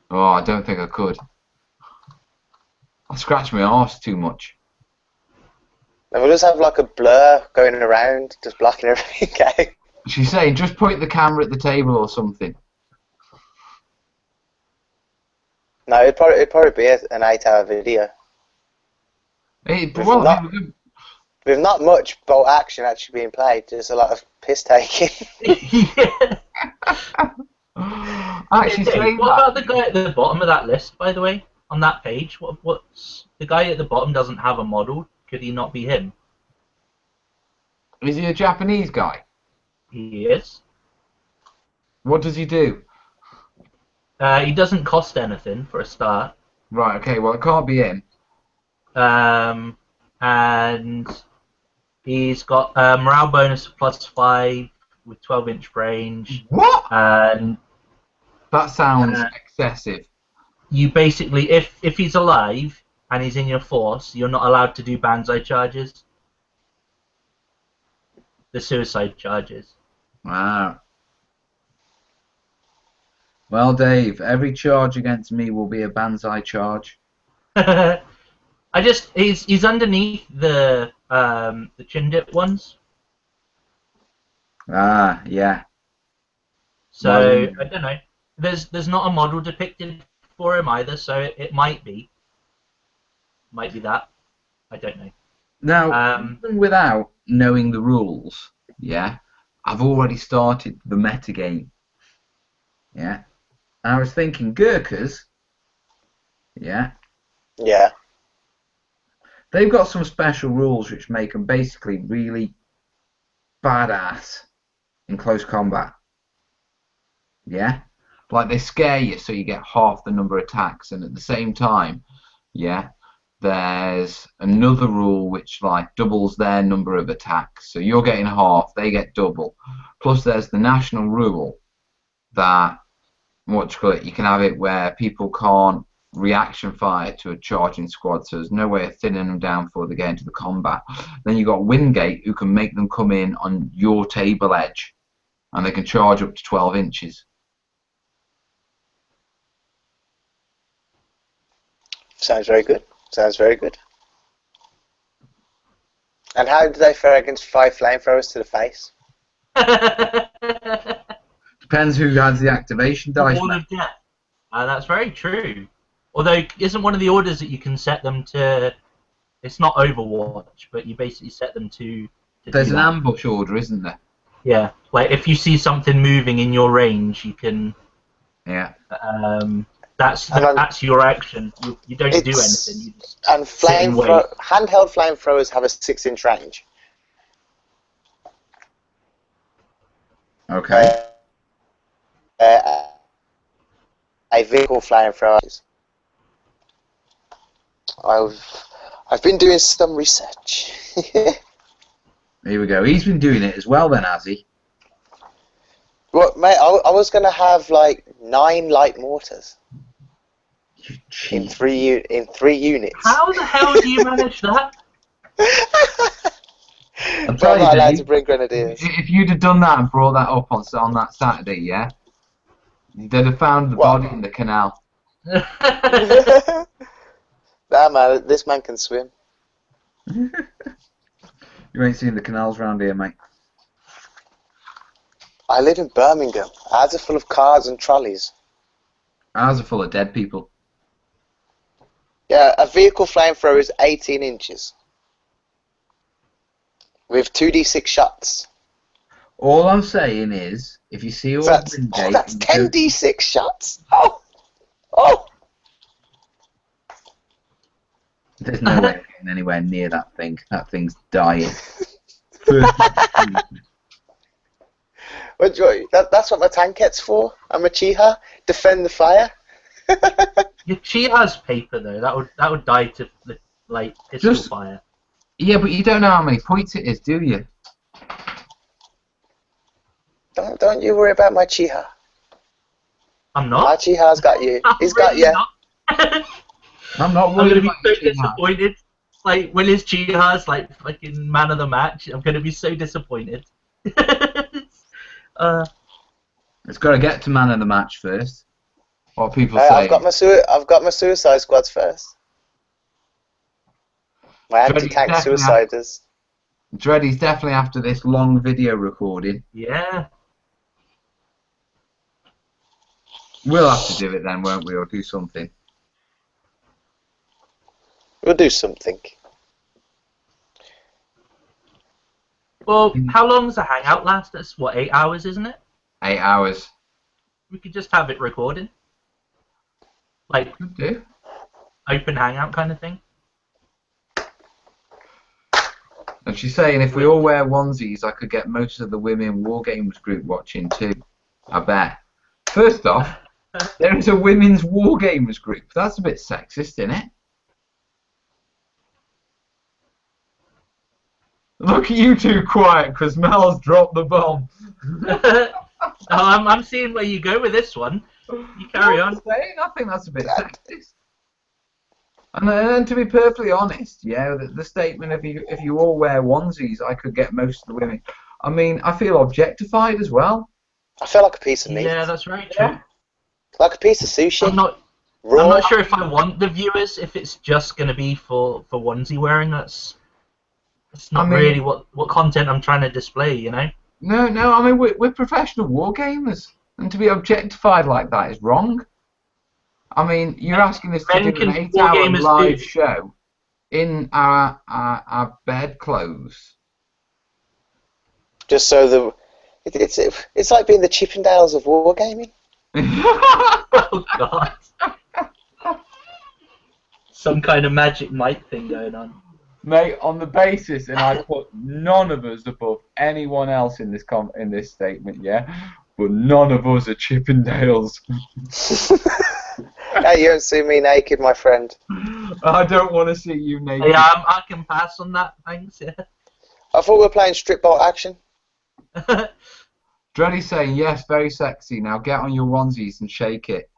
[SPEAKER 2] Oh, I don't think I could. I scratch my arse too much.
[SPEAKER 3] And we'll just have like a blur going around, just blocking everything out.
[SPEAKER 2] She's saying, just point the camera at the table or something.
[SPEAKER 3] No, it'd probably be an 8-hour video. With not much bolt action actually being played, just a lot of piss taking.
[SPEAKER 1] Actually, what about the guy at the bottom of that list, by the way, on that page? What's the guy at the bottom doesn't have a model? Could he not be him?
[SPEAKER 2] Is he a Japanese guy?
[SPEAKER 1] He is.
[SPEAKER 2] What does he do?
[SPEAKER 1] He doesn't cost anything for a start.
[SPEAKER 2] Right. Okay. Well, it can't be him.
[SPEAKER 1] And he's got a morale bonus of +5 with 12-inch range.
[SPEAKER 2] What?
[SPEAKER 1] And
[SPEAKER 2] that sounds excessive.
[SPEAKER 1] You basically, if he's alive and he's in your force, you're not allowed to do banzai charges. The suicide charges. Wow.
[SPEAKER 2] Well, Dave, every charge against me will be a banzai charge.
[SPEAKER 1] He's underneath the chin dip ones.
[SPEAKER 2] Ah, yeah.
[SPEAKER 1] So I don't know. There's not a model depicted for him either, so it might be that. I don't know.
[SPEAKER 2] Now, even without knowing the rules, yeah, I've already started the metagame. Yeah. And I was thinking, Gurkhas, yeah.
[SPEAKER 3] Yeah.
[SPEAKER 2] They've got some special rules which make them basically really badass in close combat. Yeah? Like they scare you so you get half the number of attacks, and at the same time, yeah, there's another rule which like doubles their number of attacks. So you're getting half, they get double. Plus there's the national rule that you can have it where people can't reaction fire to a charging squad, so there's no way of thinning them down before they get into the combat. Then you've got Wingate, who can make them come in on your table edge, and they can charge up to 12 inches.
[SPEAKER 3] Sounds very good. Sounds very good. And how do they fare against 5 flamethrowers to the face?
[SPEAKER 2] Depends who has the activation dice.
[SPEAKER 1] Wall of Death. That's very true. Although, isn't one of the orders that you can set them to... It's not Overwatch, but you basically set them to
[SPEAKER 2] There's an ambush order, isn't there?
[SPEAKER 1] Yeah. Like, if you see something moving in your range, you can...
[SPEAKER 2] Yeah.
[SPEAKER 1] That's your action. You don't do anything. You just
[SPEAKER 3] and handheld flamethrowers have a 6-inch range.
[SPEAKER 2] Okay.
[SPEAKER 3] A vehicle flamethrower. I've been doing some research.
[SPEAKER 2] Here we go. He's been doing it as well then, has he?
[SPEAKER 3] Well, mate, I was going to have like 9 light mortars. In 3 units.
[SPEAKER 1] How the hell do you manage that?
[SPEAKER 3] I'm not allowed to bring grenadiers.
[SPEAKER 2] If you'd have done that and brought that up on that Saturday, yeah, they'd have found the body in the canal.
[SPEAKER 3] Nah, man, this man can swim.
[SPEAKER 2] You ain't seen the canals round here, mate.
[SPEAKER 3] I live in Birmingham. Ours are full of cars and trolleys.
[SPEAKER 2] Ours are full of dead people.
[SPEAKER 3] Yeah, a vehicle flamethrower is 18 inches. With 2d6 shots.
[SPEAKER 2] All I'm saying is, if you see
[SPEAKER 3] So
[SPEAKER 2] all
[SPEAKER 3] that's,
[SPEAKER 2] Wingate,
[SPEAKER 3] that's 10d6 shots. Oh! Oh!
[SPEAKER 2] there's no way I'm getting anywhere near that thing. That thing's dying.
[SPEAKER 3] That's what my tankette's for. I'm a Chiha. Defend the fire.
[SPEAKER 1] Your Chiha's paper though. That would die to like pistol fire.
[SPEAKER 2] Yeah, but you don't know how many points it is, do you?
[SPEAKER 3] Don't you worry about my Chiha.
[SPEAKER 1] I'm not.
[SPEAKER 3] My Chiha's got you. He's got you.
[SPEAKER 2] I'm not
[SPEAKER 1] I'm
[SPEAKER 2] worried
[SPEAKER 1] gonna be
[SPEAKER 2] about
[SPEAKER 1] so
[SPEAKER 2] your Chiha.
[SPEAKER 1] disappointed. Like when his Chiha's like fucking man of the match, I'm gonna be so disappointed.
[SPEAKER 2] It's got to get to man of the match first. What people say.
[SPEAKER 3] I've got my suicide squads first. My anti-tank suiciders.
[SPEAKER 2] Dreddy's definitely after this long video recording.
[SPEAKER 1] Yeah.
[SPEAKER 2] We'll have to do it then, won't we, or do something.
[SPEAKER 3] We'll do something.
[SPEAKER 1] Well, how long does a hangout last? That's what, 8 hours, isn't it?
[SPEAKER 2] 8 hours.
[SPEAKER 1] We could just have it recording. Like,
[SPEAKER 2] Could do.
[SPEAKER 1] Open hangout kind of thing.
[SPEAKER 2] And she's saying if we all wear onesies, I could get most of the women Wargames group watching too. I bet. First off, there is a women's Wargames group. That's a bit sexist, isn't it? Look at you two quiet, because Mel's dropped the bomb.
[SPEAKER 1] I'm seeing where you go with this one. You carry on.
[SPEAKER 2] I think that's a bit sexist. And to be perfectly honest, yeah, the statement if you all wear onesies, I could get most of the women. I mean, I feel objectified as well.
[SPEAKER 3] I feel like a piece of meat.
[SPEAKER 1] Yeah, that's right. True.
[SPEAKER 3] Like a piece of sushi.
[SPEAKER 1] I'm not sure if I want the viewers if it's just going to be for onesie wearing. That's not really what content I'm trying to display, you know.
[SPEAKER 2] No. I mean, we're professional war gamers, and to be objectified like that is wrong. I mean, you're asking us to do an 8-hour live show in our bed clothes.
[SPEAKER 3] Just so it's like being the Chippendales of wargaming.
[SPEAKER 1] Oh God! Some kind of magic Mike thing going on.
[SPEAKER 2] Mate, on the basis, and I put none of us above anyone else in this statement, yeah, but none of us are Chippendales.
[SPEAKER 3] Hey, you don't see me naked, my friend.
[SPEAKER 2] I don't want to see you naked.
[SPEAKER 1] Yeah, I can pass on that, thanks, yeah.
[SPEAKER 3] I thought we were playing strip bolt action.
[SPEAKER 2] Dreddy's saying, yes, very sexy. Now get on your onesies and shake it.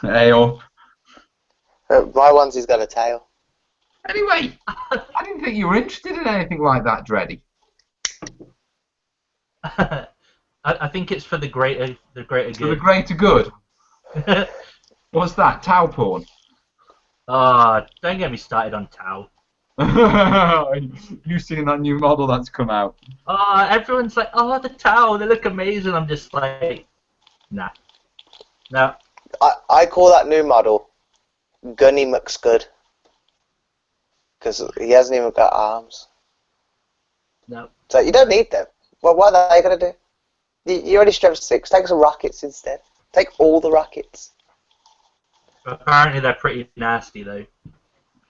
[SPEAKER 2] Hey, up.
[SPEAKER 3] My onesie's got a tail.
[SPEAKER 2] Anyway, I didn't think you were interested in anything like that, Dreddy.
[SPEAKER 1] I think it's for the greater good.
[SPEAKER 2] For the greater good. What's that? Towel porn?
[SPEAKER 1] Oh, don't get me started on Tau.
[SPEAKER 2] You've seen that new model that's come out.
[SPEAKER 1] Oh, everyone's like, oh, the Tau, they look amazing. I'm just like, nah. No.
[SPEAKER 3] I call that new model Gunny McScud. Because he hasn't even got arms.
[SPEAKER 1] No.
[SPEAKER 3] So you don't need them. Well, what are they going to do? You already strapped 6. Take some rockets instead. Take all the rockets.
[SPEAKER 1] Apparently they're pretty nasty though.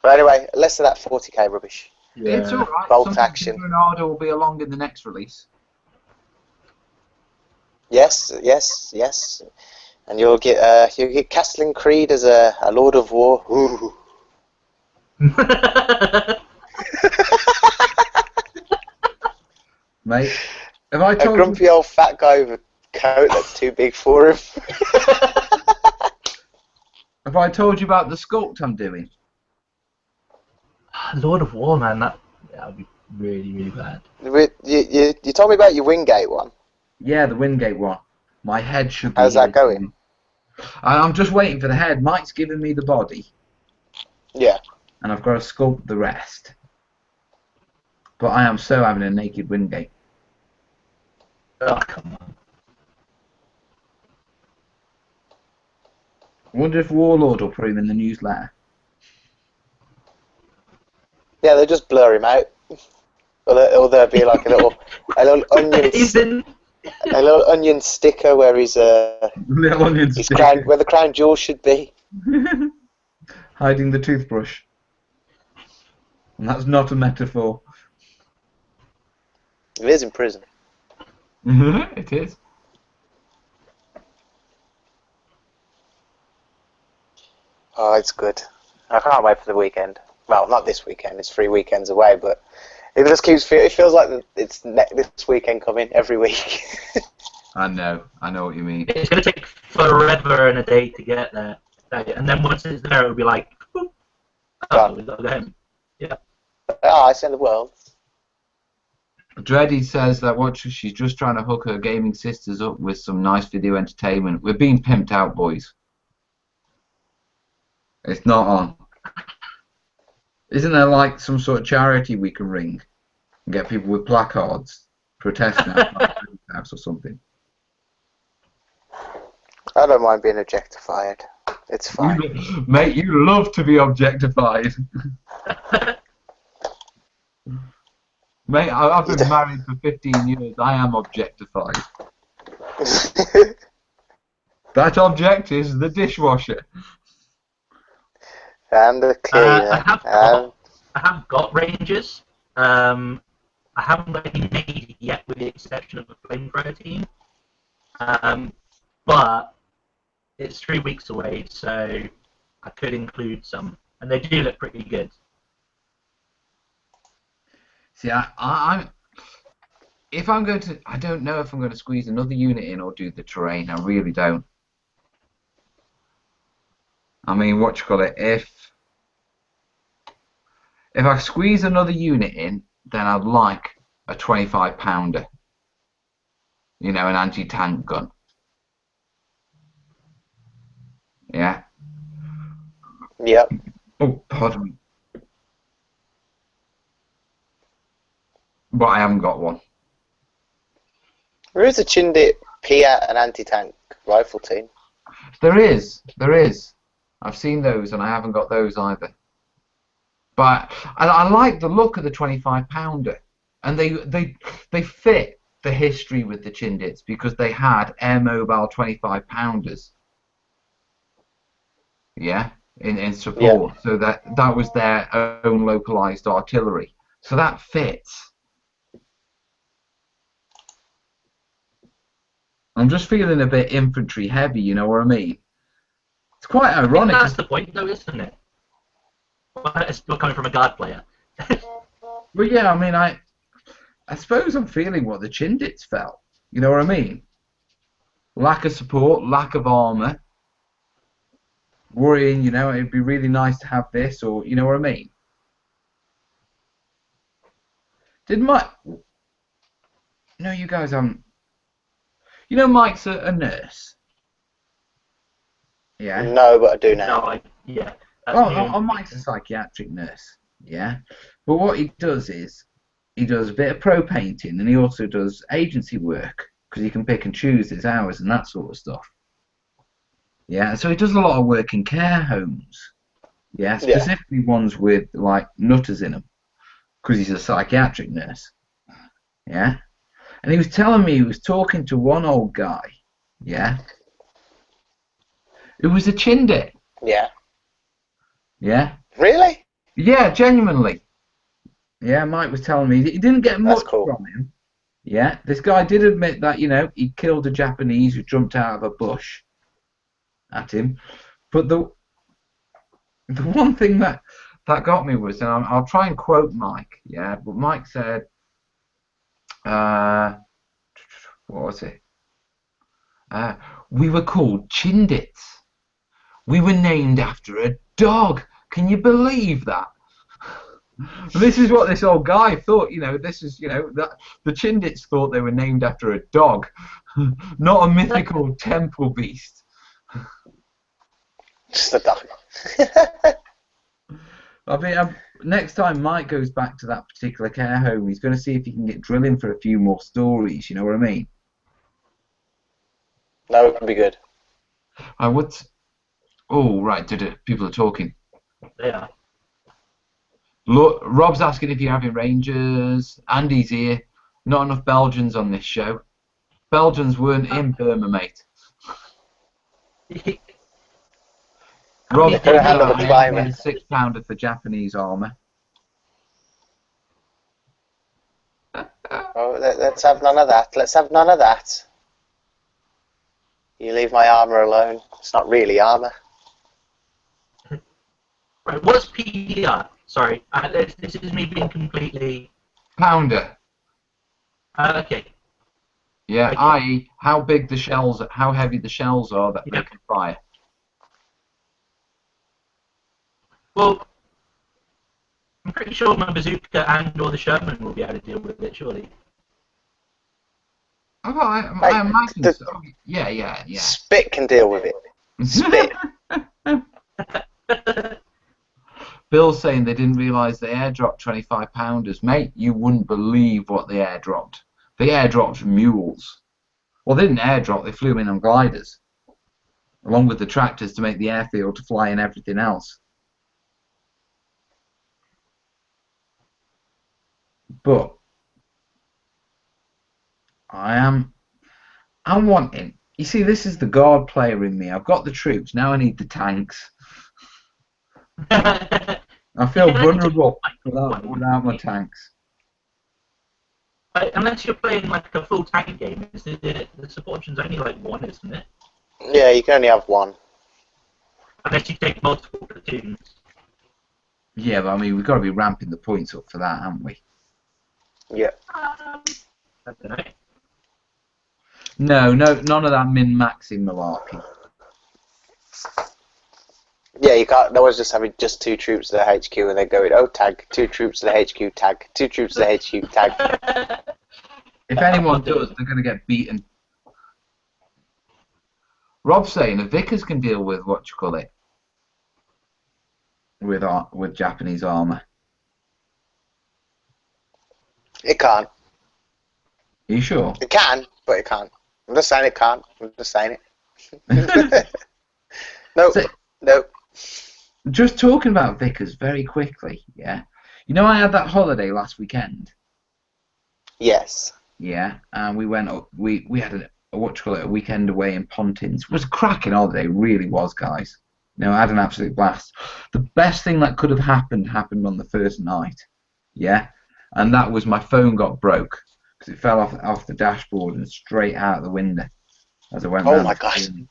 [SPEAKER 3] But anyway, less of that 40k rubbish.
[SPEAKER 2] Yeah. It's alright.
[SPEAKER 3] Bolt action.
[SPEAKER 2] Ronaldo will be along in the next release.
[SPEAKER 3] Yes. And you'll get Castling Creed as a Lord of War. Ooh.
[SPEAKER 2] Mate, have I told
[SPEAKER 3] a grumpy old fat guy with a coat that's too big for him.
[SPEAKER 2] Have I told you about the sculpt I'm doing?
[SPEAKER 1] Lord of War, man, that would be really, really bad.
[SPEAKER 3] You told me about your Wingate one.
[SPEAKER 2] Yeah, the Wingate one. My head should be...
[SPEAKER 3] How's that going?
[SPEAKER 2] I'm just waiting for the head. Mike's giving me the body.
[SPEAKER 3] Yeah.
[SPEAKER 2] And I've got to sculpt the rest. But I am so having a naked Wingate.
[SPEAKER 1] Oh, come on.
[SPEAKER 2] I wonder if Warlord will put him in the newsletter.
[SPEAKER 3] Yeah, they'll just blur him out. Or there'll be like a little onion, a little onion sticker where
[SPEAKER 2] Little onion
[SPEAKER 3] his
[SPEAKER 2] sticker.
[SPEAKER 3] crown, where the crown jewel should be.
[SPEAKER 2] Hiding the toothbrush. And that's not a metaphor.
[SPEAKER 3] It is in prison.
[SPEAKER 2] It is.
[SPEAKER 3] Oh, it's good. I can't wait for the weekend. Well, not this weekend. It's 3 weekends away, but it just keeps. It feels like it's this weekend coming every week.
[SPEAKER 2] I know what you mean.
[SPEAKER 1] It's going to take forever and a day to get there. And then once it's there, it'll be like, oh, we got to go home. Yeah.
[SPEAKER 3] Oh, I send the world.
[SPEAKER 2] Dreddy says that she's just trying to hook her gaming sisters up with some nice video entertainment. We're being pimped out, boys. It's not on. Isn't there like some sort of charity we can ring and get people with placards protesting outside the house or something?
[SPEAKER 3] I don't mind being objectified. It's fine.
[SPEAKER 2] Mate, you love to be objectified. Mate, I've been married for 15 years. I am objectified. That object is the dishwasher.
[SPEAKER 3] And the cleaner.
[SPEAKER 1] I have got ranges. I haven't got any made yet, with the exception of the flamethrower team. But it's 3 weeks away, so I could include some, and they do look pretty good.
[SPEAKER 2] See, if I'm going to, I don't know if I'm going to squeeze another unit in or do the terrain. I really don't. I mean, what you call it? If I squeeze another unit in, then I'd like a 25-pounder. You know, an anti-tank gun. Yeah.
[SPEAKER 3] Yep.
[SPEAKER 2] Oh, pardon me. But I haven't got one.
[SPEAKER 3] There is a Chindit Pia and anti-tank rifle team.
[SPEAKER 2] There is. I've seen those, and I haven't got those either. But I like the look of the 25-pounder, and they fit the history with the Chindits because they had air mobile 25-pounders. Yeah, in support. Yeah. So that was their own localized artillery. So that fits. I'm just feeling a bit infantry heavy, you know what I mean? It's quite ironic.
[SPEAKER 1] That's the point, though, isn't it? It's still coming from a guard player.
[SPEAKER 2] Well, yeah, I mean, I suppose I'm feeling what the Chindits felt. You know what I mean? Lack of support, lack of armor. Worrying, you know, it'd be really nice to have this, or you know what I mean? Did Mike? No, you guys You know, Mike's a nurse. Yeah.
[SPEAKER 3] No, but I do now.
[SPEAKER 1] No, yeah.
[SPEAKER 2] Mike's a psychiatric nurse. Yeah. But what he does is he does a bit of pro painting, and he also does agency work because he can pick and choose his hours and that sort of stuff. Yeah. So he does a lot of work in care homes. Yeah. Specifically ones with like nutters in them because he's a psychiatric nurse. Yeah. And he was telling me he was talking to one old guy, yeah, who was a Chindit.
[SPEAKER 3] Yeah.
[SPEAKER 2] Yeah.
[SPEAKER 3] Really?
[SPEAKER 2] Yeah, genuinely. Yeah, Mike was telling me he didn't get much from him. Yeah, this guy did admit that, you know, he killed a Japanese who jumped out of a bush at him. But the one thing that got me was, and I'll try and quote Mike, yeah, but Mike said, what was it? We were called Chindits. We were named after a dog. Can you believe that? This is what this old guy thought. You know, this is, you know, that the Chindits thought they were named after a dog, not a mythical temple beast.
[SPEAKER 3] Just a dog.
[SPEAKER 2] I mean, next time Mike goes back to that particular care home, he's going to see if he can get drilling for a few more stories. You know what I mean?
[SPEAKER 3] That would be good.
[SPEAKER 2] I would Oh, right, people are talking.
[SPEAKER 1] Yeah.
[SPEAKER 2] Look, Rob's asking if you're having Rangers. Andy's here. Not enough Belgians on this show. Belgians weren't in Burma, mate. Rob,
[SPEAKER 3] They couldn't handle the climate.
[SPEAKER 2] £6 for Japanese armour.
[SPEAKER 3] Oh, let's have none of that. Let's have none of that. You leave my armour alone. It's not really armour.
[SPEAKER 1] Right, what's PDR? Sorry, this is me being completely...
[SPEAKER 2] Pounder.
[SPEAKER 1] Okay.
[SPEAKER 2] Yeah,
[SPEAKER 1] Okay.
[SPEAKER 2] i.e. how big the shells, how heavy the shells are that they can fire.
[SPEAKER 1] Well, I'm pretty sure my bazooka and or the Sherman will be able to deal with it, surely.
[SPEAKER 2] Oh, I imagine so. Yeah.
[SPEAKER 3] Spit can deal with it. Spit.
[SPEAKER 2] Bill's saying they didn't realise they airdropped 25 pounders. Mate, you wouldn't believe what they airdropped. They airdropped mules. Well, they didn't airdrop, they flew in on gliders. Along with the tractors to make the airfield to fly and everything else. But I'm wanting. You see, this is the guard player in me. I've got the troops. Now I need the tanks. I feel vulnerable without my tanks.
[SPEAKER 1] Unless you're playing like a full tank game, the support option's only like one, isn't it?
[SPEAKER 3] Yeah, you can only have one.
[SPEAKER 1] Unless you take multiple platoons.
[SPEAKER 2] Yeah, but I mean, we've got to be ramping the points up for that, haven't we?
[SPEAKER 3] Yeah.
[SPEAKER 1] I don't know.
[SPEAKER 2] No, none of that min-maxing malarkey.
[SPEAKER 3] Yeah, you can't. No one's just having just 2 troops to the HQ and then going, oh, tag, 2 troops to the HQ, tag, 2 troops to the HQ, tag.
[SPEAKER 2] If anyone does, they're going to get beaten. Rob's saying the Vickers can deal with with Japanese armour.
[SPEAKER 3] It can't.
[SPEAKER 2] Are you sure?
[SPEAKER 3] It can, but it can't. I'm just saying it can't. I'm just saying it. Nope. Nope.
[SPEAKER 2] Just talking about Vickers very quickly, yeah. You know, I had that holiday last weekend.
[SPEAKER 3] Yes.
[SPEAKER 2] Yeah, and we went. We had a weekend away in Pontins. It was a cracking holiday, really was, guys. You know, I had an absolute blast. The best thing that could have happened on the first night, yeah, and that was my phone got broke because it fell off the dashboard and straight out the window as I went.
[SPEAKER 3] Oh my gosh.
[SPEAKER 2] Yeah.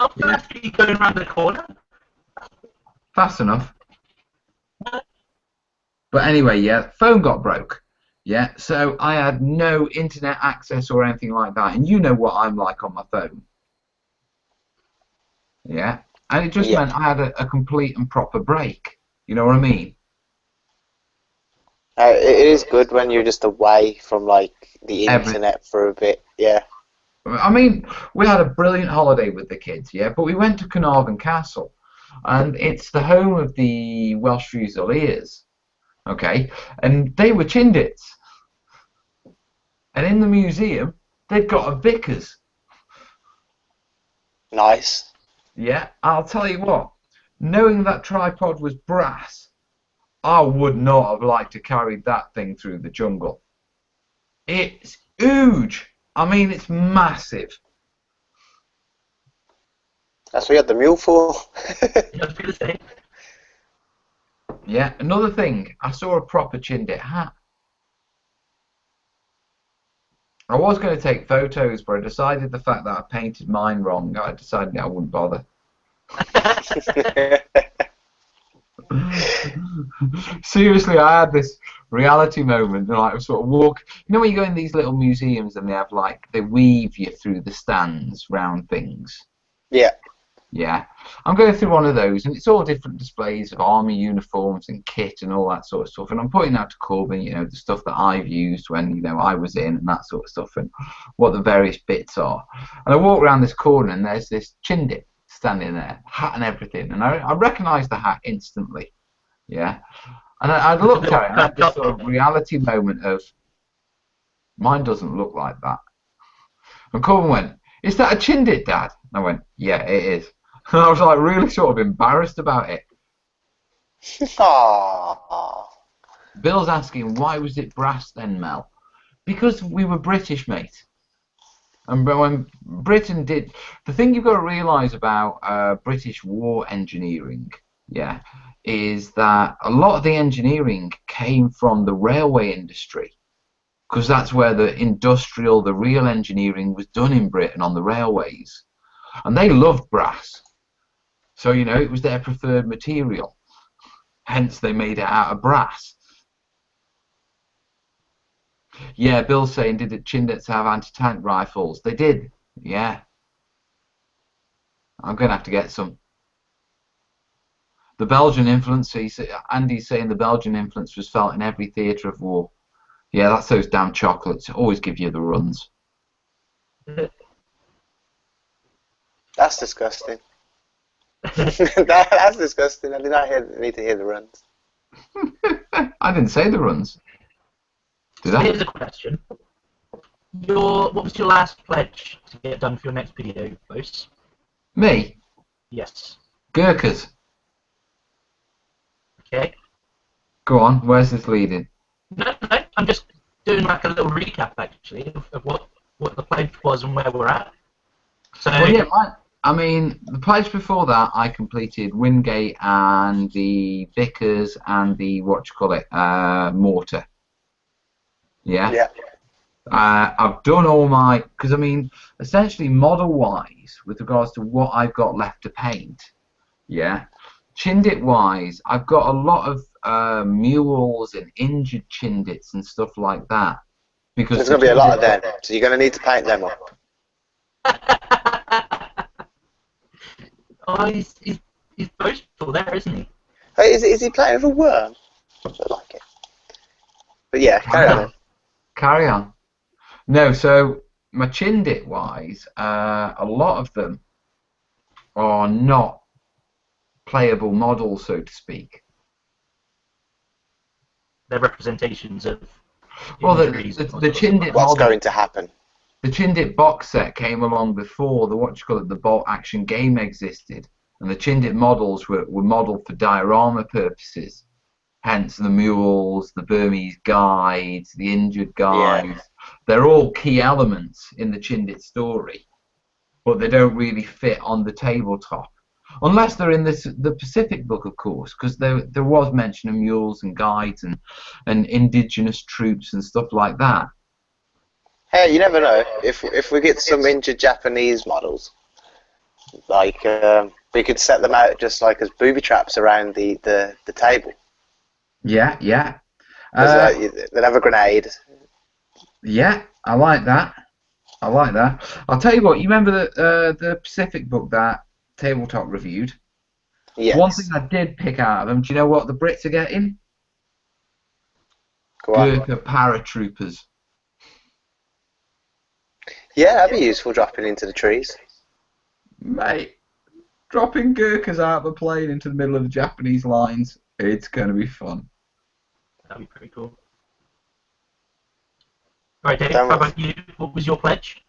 [SPEAKER 1] How fast are you going around the corner?
[SPEAKER 2] Fast enough. But anyway, yeah, phone got broke. Yeah, so I had no internet access or anything like that. And you know what I'm like on my phone. Yeah, and it just meant I had a complete and proper break. You know what I mean?
[SPEAKER 3] It is good when you're just away from, like, the internet for a bit, yeah.
[SPEAKER 2] I mean, we had a brilliant holiday with the kids, yeah, but we went to Carnarvon Castle, and it's the home of the Welsh Fusiliers, okay, and they were Chindits. And in the museum, they've got a Vickers.
[SPEAKER 3] Nice.
[SPEAKER 2] Yeah, I'll tell you what, knowing that tripod was brass, I would not have liked to carry that thing through the jungle. It's huge. I mean, it's massive.
[SPEAKER 3] That's what you had the mule for.
[SPEAKER 2] Yeah, another thing, I saw a proper Chindit hat. I was going to take photos, but I decided the fact that I painted mine wrong, I decided I wouldn't bother. Seriously, I had this reality moment, and I sort of walk. You know when you go in these little museums and they have they weave you through the stands round things.
[SPEAKER 3] Yeah.
[SPEAKER 2] Yeah, I'm going through one of those, and it's all different displays of army uniforms and kit and all that sort of stuff. And I'm pointing out to Corbin, you know, the stuff that I've used when I was in and that sort of stuff, and what the various bits are. And I walk around this corner, and there's this Chindit standing there, hat and everything, and I recognised the hat instantly. Yeah, and I looked at it, and I had this sort of reality moment of, mine doesn't look like that. And Corbin went, is that a Chindit, Dad? I went, yeah, it is. And I was like really sort of embarrassed about it.
[SPEAKER 3] Aww.
[SPEAKER 2] Bill's asking, why was it brass then, Mel? Because we were British, mate. And when Britain did... The thing you've got to realise about British war engineering, yeah, is that a lot of the engineering came from the railway industry. Because that's where the real engineering was done in Britain on the railways. And they loved brass. So, you know, it was their preferred material. Hence, they made it out of brass. Yeah, Bill's saying, did the Chindits have anti-tank rifles? They did, yeah. I'm going to have to get some. The Belgian influence, Andy's saying the Belgian influence was felt in every theatre of war. Yeah, that's those damn chocolates. Always give you the runs.
[SPEAKER 3] That's disgusting. That's disgusting. I did not need to hear the runs.
[SPEAKER 2] I didn't say the runs. Did I?
[SPEAKER 1] Here's a question. What was your last pledge to get done for your next video post?
[SPEAKER 2] Me?
[SPEAKER 1] Yes.
[SPEAKER 2] Gurkhas.
[SPEAKER 1] Okay.
[SPEAKER 2] Go on, where's this leading?
[SPEAKER 1] No, I'm just doing like a little recap actually of what the pledge was and where we're at. So
[SPEAKER 2] Well, yeah, I mean, the pledge before that, I completed Wingate and the Vickers and the, mortar. Yeah?
[SPEAKER 3] Yeah.
[SPEAKER 2] I've done all my, because I mean, essentially model-wise, with regards to what I've got left to paint, yeah, Chindit-wise, I've got a lot of mules and injured Chindits and stuff like that. Because
[SPEAKER 3] there's going to be a lot of them, so you're going to need to paint them up.
[SPEAKER 1] Oh, he's boastful there, isn't he?
[SPEAKER 3] Hey, is he playing with a worm? I like it. But yeah, carry on.
[SPEAKER 2] Carry on. No, so my Chindit wise, a lot of them are not playable models, so to speak.
[SPEAKER 1] They're representations of
[SPEAKER 2] Well, the
[SPEAKER 3] What's
[SPEAKER 2] Chindit model,
[SPEAKER 3] going to happen?
[SPEAKER 2] the Chindit box set came along before the bolt action game existed, and the Chindit models were modelled for diorama purposes. Hence the mules, the Burmese guides, the injured guys. Yeah. They're all key elements in the Chindit story, but they don't really fit on the tabletop. Unless they're in the Pacific book, of course, because there was mention of mules and guides and indigenous troops and stuff like that.
[SPEAKER 3] Hey, you never know. If we get some injured Japanese models, like we could set them out just like as booby traps around the table.
[SPEAKER 2] Yeah, yeah.
[SPEAKER 3] They'd have a grenade.
[SPEAKER 2] Yeah, I like that. I like that. I'll tell you what. You remember the Pacific book that Tabletop reviewed?
[SPEAKER 3] Yes.
[SPEAKER 2] One thing I did pick out of them. Do you know what the Brits are getting? Gurkha paratroopers.
[SPEAKER 3] Yeah, that'd be useful dropping into the trees.
[SPEAKER 2] Mate, dropping Gurkhas out of a plane into the middle of the Japanese lines. It's going to be fun.
[SPEAKER 1] That'd be pretty cool. Alright, Dave, how about you? What was your pledge?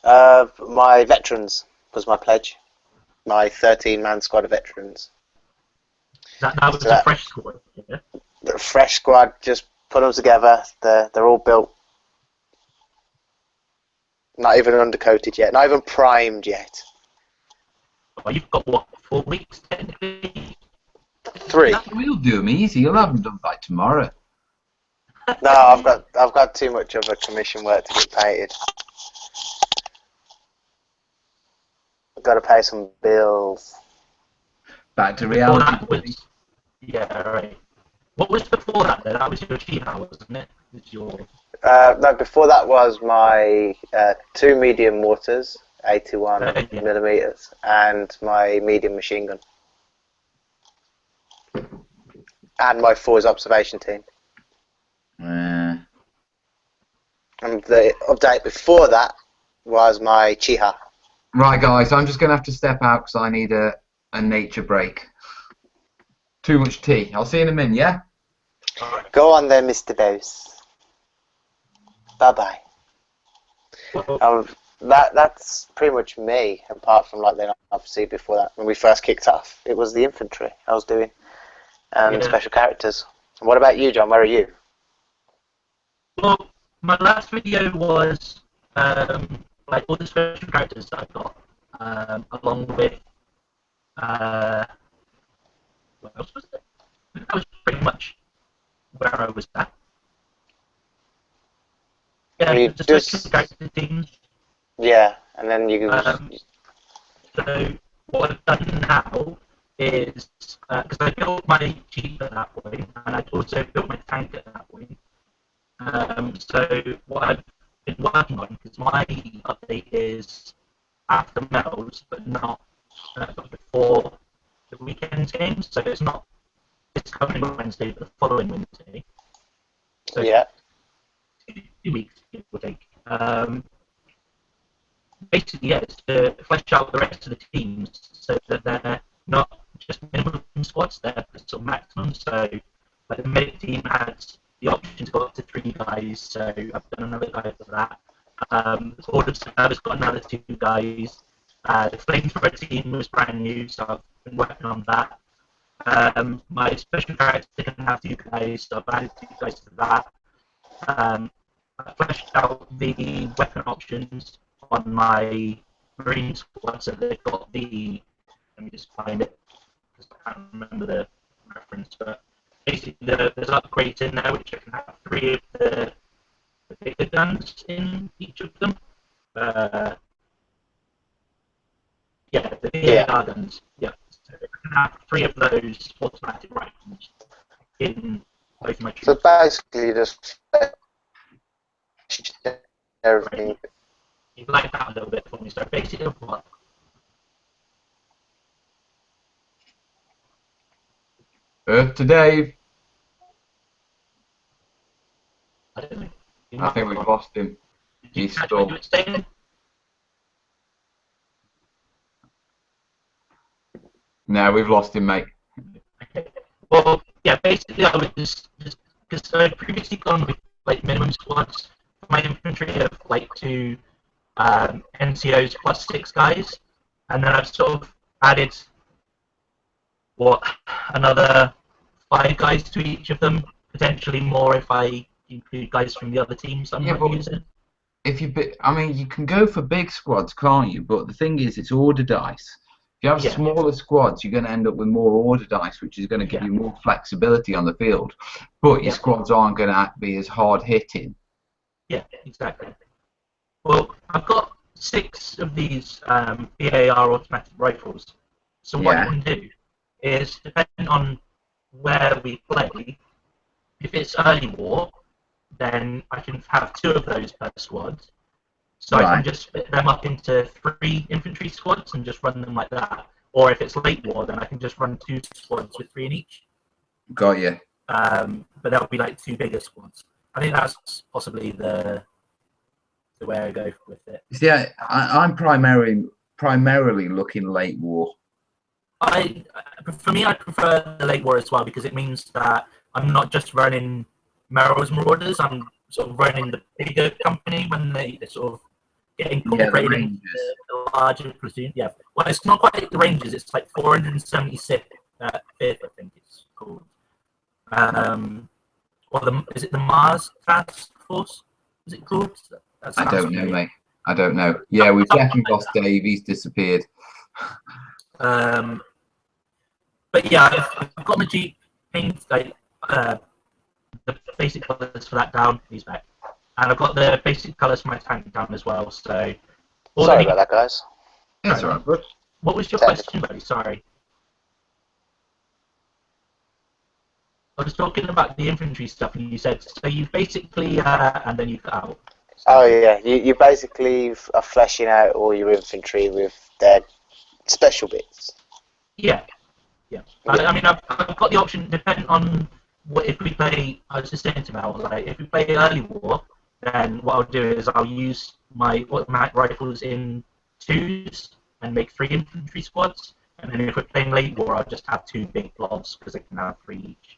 [SPEAKER 3] My veterans was my pledge. My 13-man squad of veterans.
[SPEAKER 1] That was a fresh squad, yeah?
[SPEAKER 3] The fresh squad, just put them together. They're all built. Not even undercoated yet. Not even primed yet.
[SPEAKER 1] Well, you've got, what, 4 weeks, technically?
[SPEAKER 3] 3.
[SPEAKER 2] We'll do them easy. You'll have them done by tomorrow.
[SPEAKER 3] No, I've got too much of a commission work to get painted. I've got to pay some bills.
[SPEAKER 2] Back to reality.
[SPEAKER 1] Yeah, right. What was before that then? That was your Chiha, wasn't it?
[SPEAKER 3] No, before that was my 2 medium mortars, 81 millimeters, and my medium machine gun. And my 4's observation team. And the update before that was my Chiha.
[SPEAKER 2] Right, guys, I'm just going to have to step out because I need a nature break. Too much tea. I'll see you in a minute, yeah?
[SPEAKER 3] Go on then, Mr. Bose. Bye-bye. That's pretty much me. Apart from like then, obviously before that, when we first kicked off, it was the infantry I was doing and special characters. What about you, John? Where are you?
[SPEAKER 1] Well, my last video was like all the special characters that I've got, along with what else was it? That was pretty much where I was at. Yeah, the special character teams.
[SPEAKER 3] Yeah, and then you.
[SPEAKER 1] So what I've done now is because I built my jeep at that point, and I also built my tank at that point. So what I've been working on, because my update is after medals, but not before the weekend's games. So it's not this coming Wednesday, but the following Wednesday. So
[SPEAKER 3] yeah.
[SPEAKER 1] 2 weeks, it will take. Basically, yeah, it's to flesh out the rest of the teams so that they're not just minimum squads, they're sort of maximum. So, like the medic team has the option to go up to 3 guys, so I've done another guy for that. The Horde of Survivors got another 2 guys. The Flamethrower team was brand new, so I've been working on that. My special character can have 2 guys, so I've added 2 guys to that. I fleshed out the weapon options on my Marine squad, so they've got the, let me just find it, because I can't remember the reference, but basically there's upgrades in there which I can have 3 of the bigger guns in each of them. Yeah, the BAR guns, yeah. So I can have 3 of those automatic rifles in both my troops.
[SPEAKER 3] So basically just everything.
[SPEAKER 1] You like that a little bit for me, so basically what?
[SPEAKER 2] Earth to Dave.
[SPEAKER 1] I don't know.
[SPEAKER 2] I think we've lost him. He's still. No, we've lost him, mate.
[SPEAKER 1] Okay. Well, yeah, basically I would just because I'd previously gone with like minimum squads for my infantry of like 2 NCOs plus 6 guys, and then I've sort of added another 5 guys to each of them, potentially more if I include guys from the other teams I'm not using.
[SPEAKER 2] If I mean, you can go for big squads, can't you? But the thing is, it's order dice. If you have smaller squads, you're going to end up with more order dice, which is going to give you more flexibility on the field. But your squads aren't going to be as hard hitting.
[SPEAKER 1] Yeah, exactly. Well, I've got 6 of these BAR automatic rifles. So what you can do is, depending on where we play, if it's early war, then I can have 2 of those per squad. So I can just split them up into 3 infantry squads and just run them like that. Or if it's late war, then I can just run 2 squads with 3 in each.
[SPEAKER 2] Got you.
[SPEAKER 1] But that would be like 2 bigger squads. I think that's possibly the way I go with it.
[SPEAKER 2] Yeah, I'm primarily looking late war.
[SPEAKER 1] For me, I prefer the late war as well because it means that I'm not just running Merrill's Marauders. I'm sort of running the bigger company when they sort of get incorporated into the larger platoon. Yeah, well, it's not quite the Rangers. It's like 476 fifth, I think it's called. Or is it the Mars Task Force? Is it called?
[SPEAKER 2] I don't know, mate. I don't know. Yeah, we've definitely lost Dave. He's disappeared.
[SPEAKER 1] But yeah, I've got my Jeep paint, like the basic colours for that down. He's back, and I've got the basic colours for my tank down as well. So
[SPEAKER 3] sorry about that, guys.
[SPEAKER 2] That's all right, bud.
[SPEAKER 1] What was your question, buddy? Sorry. I was talking about the infantry stuff, and you said so. You basically, and then you cut out.
[SPEAKER 3] Oh yeah, you basically are fleshing out all your infantry with their special bits.
[SPEAKER 1] Yeah. I mean, I've got the option depending on if we play. I was just saying to Mel, like if we play early war, then what I'll do is I'll use my automatic rifles in 2s and make 3 infantry squads, and then if we're playing late war, I'll just have 2 big blobs because I can have 3 each.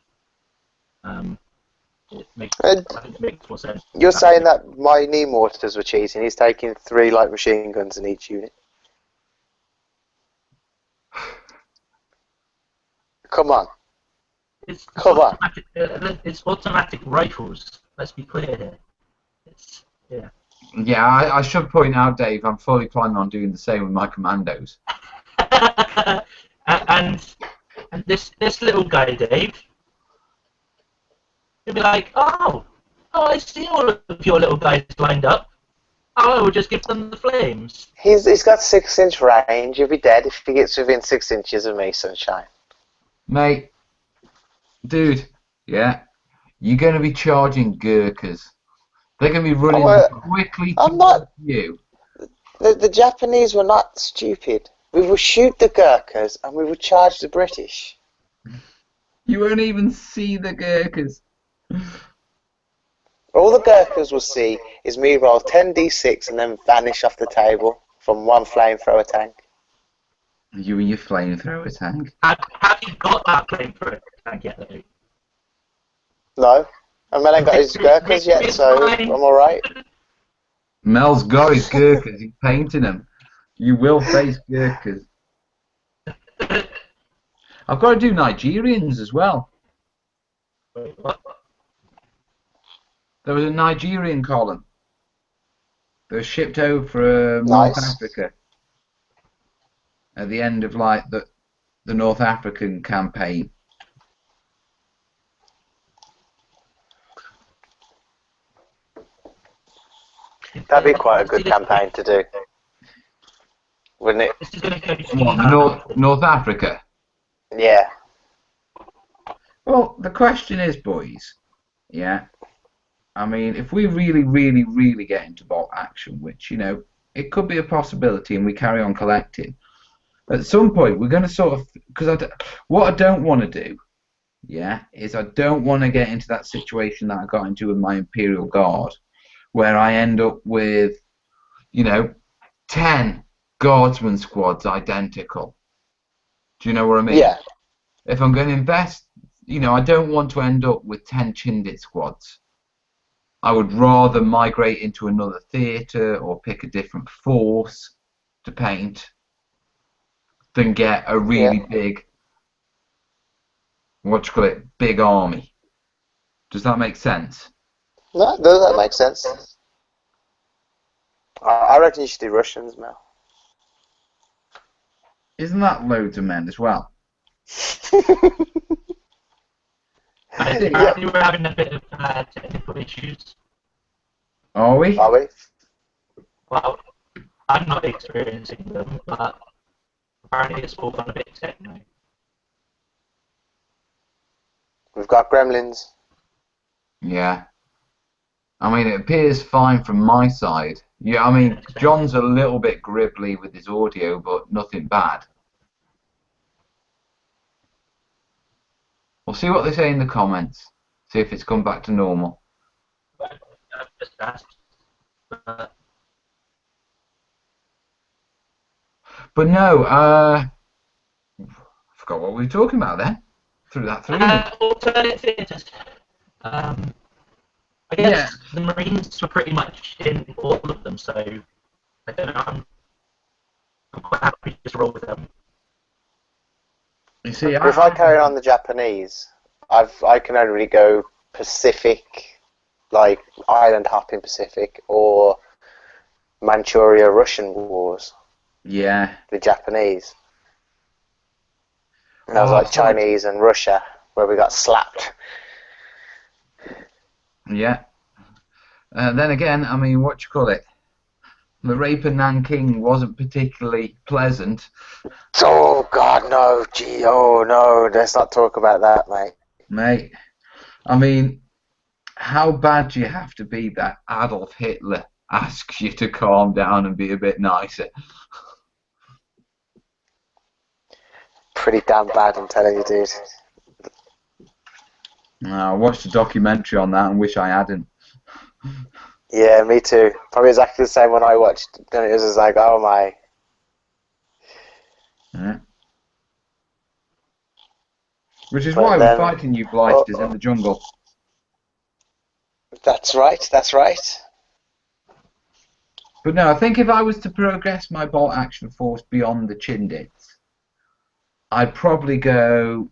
[SPEAKER 1] I think it makes more sense.
[SPEAKER 3] You're saying that my knee mortars were cheating. He's taking 3 light machine guns in each unit. Come on.
[SPEAKER 1] It's
[SPEAKER 3] Come on.
[SPEAKER 1] it's automatic rifles. Let's be clear here. Yeah.
[SPEAKER 2] Yeah, I should point out, Dave, I'm fully planning on doing the same with my commandos.
[SPEAKER 1] and this little guy, Dave, he'll be like, oh, I see all of your little guys lined up. Oh, we'll just give them the flames.
[SPEAKER 3] He's got 6-inch range. He'll be dead if he gets within 6 inches of me, sunshine.
[SPEAKER 2] Mate, dude, yeah, you're going to be charging Gurkhas. They're going to be running quickly towards you.
[SPEAKER 3] The Japanese were not stupid. We would shoot the Gurkhas and we would charge the British.
[SPEAKER 2] You won't even see the Gurkhas.
[SPEAKER 3] All the Gurkhas will see is me roll 10d6 and then vanish off the table from one flamethrower tank.
[SPEAKER 2] You and your flamethrower tank.
[SPEAKER 1] Have you got that flamethrower tank yet, though?
[SPEAKER 3] No. And Mel ain't got his Gurkhas yet, so I'm alright.
[SPEAKER 2] Mel's got his Gurkhas. He's painting them. You will face Gurkhas. I've got to do Nigerians as well.
[SPEAKER 1] Wait, what?
[SPEAKER 2] There was a Nigerian column. They were shipped over from North Africa at the end of like the North African campaign.
[SPEAKER 3] That'd be quite a good campaign to do, wouldn't it?
[SPEAKER 2] What, North Africa?
[SPEAKER 3] Yeah.
[SPEAKER 2] Well, the question is, boys, yeah, I mean, if we really, really, really get into bot action, which, you know, it could be a possibility and we carry on collecting, at some point we're going to sort of, because what I don't want to do, yeah, is I don't want to get into that situation that I got into with my Imperial Guard, where I end up with, you know, 10 Guardsman squads identical. Do you know what I mean?
[SPEAKER 3] Yeah.
[SPEAKER 2] If I'm going to invest, you know, I don't want to end up with 10 Chindit squads. I would rather migrate into another theatre or pick a different force to paint than get a really big, what do you call it, big army. Does that make sense?
[SPEAKER 3] No, that makes sense. I reckon you should do Russians, Mel.
[SPEAKER 2] Isn't that loads of men as well?
[SPEAKER 1] I think we're having a bit of technical issues.
[SPEAKER 2] Are we?
[SPEAKER 3] Are we?
[SPEAKER 1] Well, I'm not experiencing them, but apparently it's all gone a bit techno.
[SPEAKER 3] We've got gremlins.
[SPEAKER 2] Yeah. I mean, it appears fine from my side. Yeah, I mean, John's a little bit gribbly with his audio, but nothing bad. We'll see what they say in the comments. See if it's come back to normal.
[SPEAKER 1] Just asked.
[SPEAKER 2] But no, I forgot what we were talking about then. Threw that through me.
[SPEAKER 1] Alternate theatres. I guess the Marines were pretty much in all of them, so I don't know. I'm quite happy to just roll with them.
[SPEAKER 2] You see,
[SPEAKER 3] if I carry on the Japanese, I can only really go Pacific, like island hopping Pacific, or Manchuria Russian wars.
[SPEAKER 2] Yeah.
[SPEAKER 3] The Japanese. And I was like Chinese and Russia, where we got slapped.
[SPEAKER 2] Yeah. Then again, I mean, what you call it? The rape of Nanking wasn't particularly pleasant.
[SPEAKER 3] Oh God, no! Gee, oh no! Let's not talk about that, mate.
[SPEAKER 2] Mate, I mean, how bad do you have to be that Adolf Hitler asks you to calm down and be a bit nicer?
[SPEAKER 3] Pretty damn bad, I'm telling you, dude.
[SPEAKER 2] I watched a documentary on that and wish I hadn't.
[SPEAKER 3] Yeah, me too. Probably exactly the same one I watched. And it was just like, oh my.
[SPEAKER 2] Yeah. Which is why we're fighting you blighters in the jungle.
[SPEAKER 3] That's right. That's right.
[SPEAKER 2] But no, I think if I was to progress my bolt action force beyond the Chindits, I'd probably go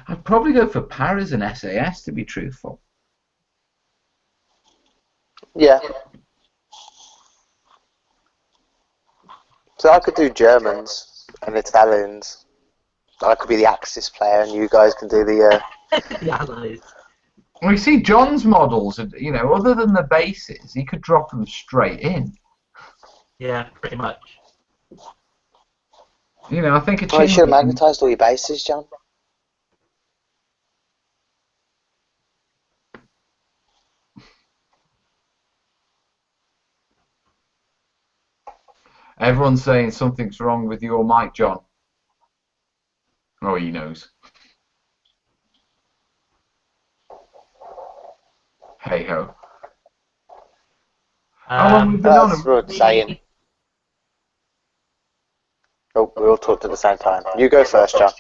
[SPEAKER 2] for Paras and SAS, to be truthful.
[SPEAKER 3] Yeah. So I could do Germans and Italians. I could be the Axis player, and you guys can do the.
[SPEAKER 1] The Allies.
[SPEAKER 2] We see John's models, you know, other than the bases, he could drop them straight in.
[SPEAKER 1] Yeah, pretty much.
[SPEAKER 2] You know, I think a
[SPEAKER 3] Well, you should have
[SPEAKER 2] Chindy...
[SPEAKER 3] magnetised all your bases, John.
[SPEAKER 2] Everyone's saying something's wrong with your mic, John. Oh, he knows. Hey ho. How long have we been on?
[SPEAKER 3] That's what I'm saying. Oh, we all talked at the same time. You go first, John.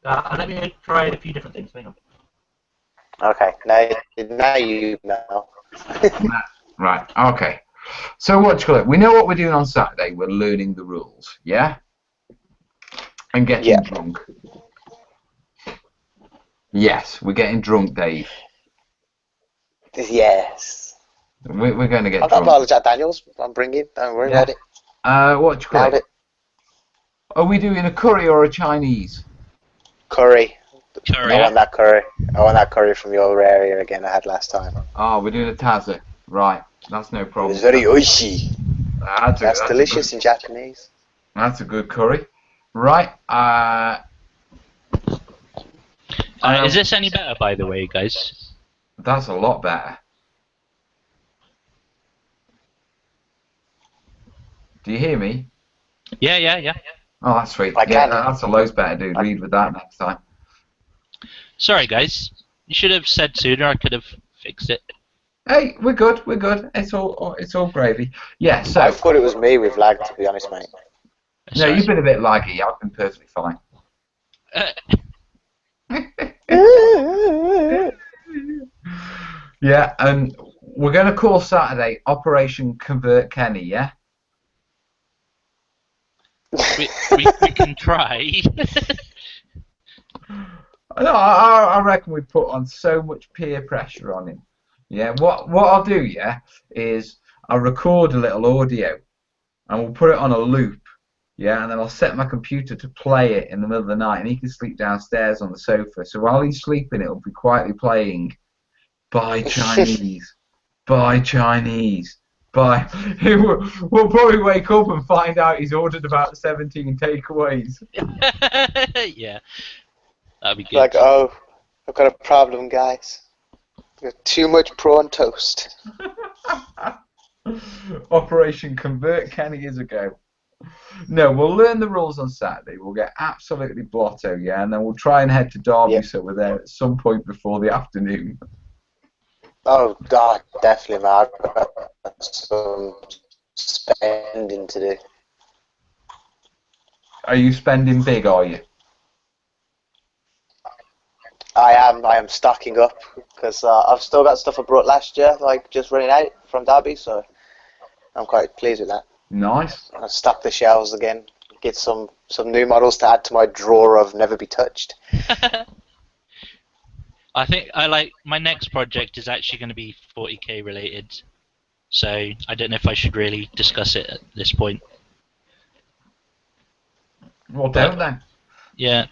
[SPEAKER 1] Let me try a few different things. Hang on.
[SPEAKER 3] Okay, now you know.
[SPEAKER 2] Right, okay. So what, we know what we're doing on Saturday. We're learning the rules, yeah? And getting drunk. Yes, we're getting drunk, Dave.
[SPEAKER 3] Yes.
[SPEAKER 2] We're going to get
[SPEAKER 3] I've got a
[SPEAKER 2] drunk.
[SPEAKER 3] bottle of Jack Daniels I'm bringing. Don't worry about it.
[SPEAKER 2] What
[SPEAKER 3] it?
[SPEAKER 2] Are we doing a curry or a Chinese?
[SPEAKER 3] Curry.
[SPEAKER 1] Curry.
[SPEAKER 3] I want that curry. I want that curry from your area again I had last time.
[SPEAKER 2] Oh, we're doing a taza. Right, that's no
[SPEAKER 3] It
[SPEAKER 2] problem.
[SPEAKER 3] was very oishi. That's delicious in Japanese.
[SPEAKER 2] That's a good curry. Right.
[SPEAKER 4] Is this any better, by the way, guys?
[SPEAKER 2] That's a lot better. Do you hear me?
[SPEAKER 4] Yeah.
[SPEAKER 2] Oh, that's sweet.
[SPEAKER 3] I can.
[SPEAKER 2] That's a loads better, dude. Read with that next time.
[SPEAKER 4] Sorry, guys. You should have said sooner. I could have fixed it.
[SPEAKER 2] Hey, we're good. We're good. It's all gravy. Yeah. So
[SPEAKER 3] I thought it was me with lag, to be honest, mate.
[SPEAKER 2] no,
[SPEAKER 4] Sorry.
[SPEAKER 2] you've been a bit laggy. I've been perfectly fine. Yeah, and we're going to call Saturday Operation Convert Kenny. Yeah.
[SPEAKER 4] we can try.
[SPEAKER 2] No, I reckon we put on so much peer pressure on him. Yeah. What I'll do, yeah, is I'll record a little audio, and we'll put it on a loop. Yeah, and then I'll set my computer to play it in the middle of the night, and he can sleep downstairs on the sofa. So while he's sleeping, it'll be quietly playing, "Buy Chinese, buy Chinese, buy." We'll probably wake up and find out he's ordered about 17 takeaways.
[SPEAKER 4] Yeah, that'd be good.
[SPEAKER 3] Like, oh, I've got a problem, guys. I've got too much prawn toast.
[SPEAKER 2] Operation Convert Kenny is a go. No, we'll learn the rules on Saturday. We'll get absolutely blotto, yeah, and then we'll try and head to Derby so we're there at some point before the afternoon.
[SPEAKER 3] Oh, God, definitely, man. I've got some spending to do.
[SPEAKER 2] Are you spending big, are you?
[SPEAKER 3] I am stocking up because I've still got stuff I brought last year, like just running out from Derby, so I'm quite pleased with that.
[SPEAKER 2] Nice.
[SPEAKER 3] I'll stock the shelves again, get some new models to add to my drawer of never be touched.
[SPEAKER 4] I think my next project is actually going to be 40k related, so I don't know if I should really discuss it at this point.
[SPEAKER 2] Well, don't then.
[SPEAKER 4] Yeah.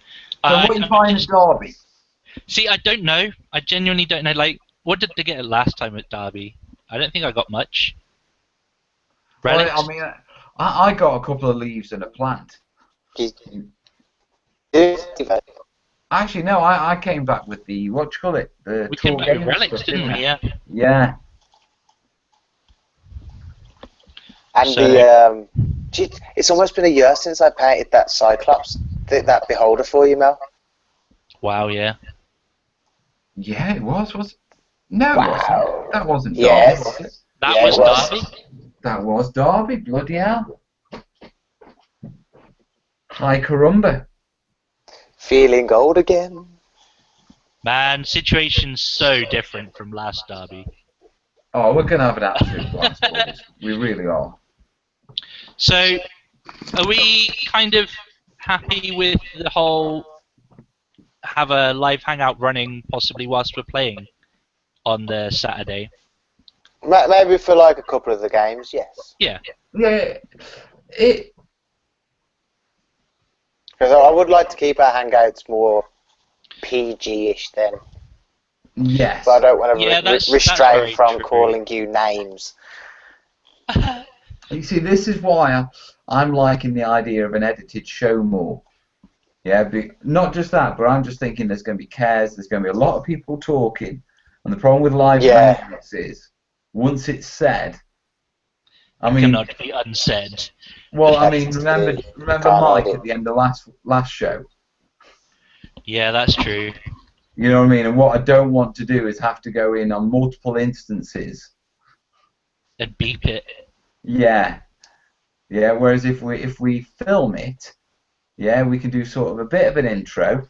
[SPEAKER 2] So what are you buying at Derby?
[SPEAKER 4] See, I don't know. I genuinely don't know. Like, what did they get last time at Derby? I don't think I got much. Relics?
[SPEAKER 2] Well, I mean, I got a couple of leaves and a plant. Actually, no, I came back with the, what do you call it?
[SPEAKER 4] We came back with relics, didn't we? Yeah.
[SPEAKER 2] Yeah.
[SPEAKER 3] And
[SPEAKER 4] So-
[SPEAKER 3] it's almost been a year since I painted that Cyclops, that Beholder for you, Mel.
[SPEAKER 4] Wow, yeah.
[SPEAKER 2] Yeah, it was. No, it wasn't. That wasn't Derby,
[SPEAKER 3] Yes.
[SPEAKER 2] was it?
[SPEAKER 4] That
[SPEAKER 3] Yeah,
[SPEAKER 4] was
[SPEAKER 3] it was.
[SPEAKER 4] Derby?
[SPEAKER 2] That was Derby, bloody hell. Hi, carumba.
[SPEAKER 3] Feeling gold again.
[SPEAKER 4] Man, situation's so different from last derby.
[SPEAKER 2] Oh, we're going to have an absolute blast, boys. We really are.
[SPEAKER 4] So, are we kind of happy with the whole have a live hangout running possibly whilst we're playing on the Saturday?
[SPEAKER 3] Maybe for like a couple of the games, yes.
[SPEAKER 4] Yeah.
[SPEAKER 2] Yeah,
[SPEAKER 3] Because I would like to keep our hangouts more PG-ish then.
[SPEAKER 2] yes.
[SPEAKER 3] But I don't want to
[SPEAKER 4] that's
[SPEAKER 3] restrain
[SPEAKER 4] very
[SPEAKER 3] from
[SPEAKER 4] true.
[SPEAKER 3] calling you names.
[SPEAKER 2] You see, this is why I'm liking the idea of an edited show more. Yeah, not just that, but I'm just thinking there's going to be cares, there's going to be a lot of people talking, and the problem with live hangouts is, once it's said, I mean,
[SPEAKER 4] cannot be unsaid.
[SPEAKER 2] well, I mean, remember Mike at the end of last show?
[SPEAKER 4] Yeah, that's true.
[SPEAKER 2] You know what I mean? And what I don't want to do is have to go in on multiple instances.
[SPEAKER 4] And beep it.
[SPEAKER 2] Yeah. Yeah, whereas if we film it, yeah, we can do sort of a bit of an intro,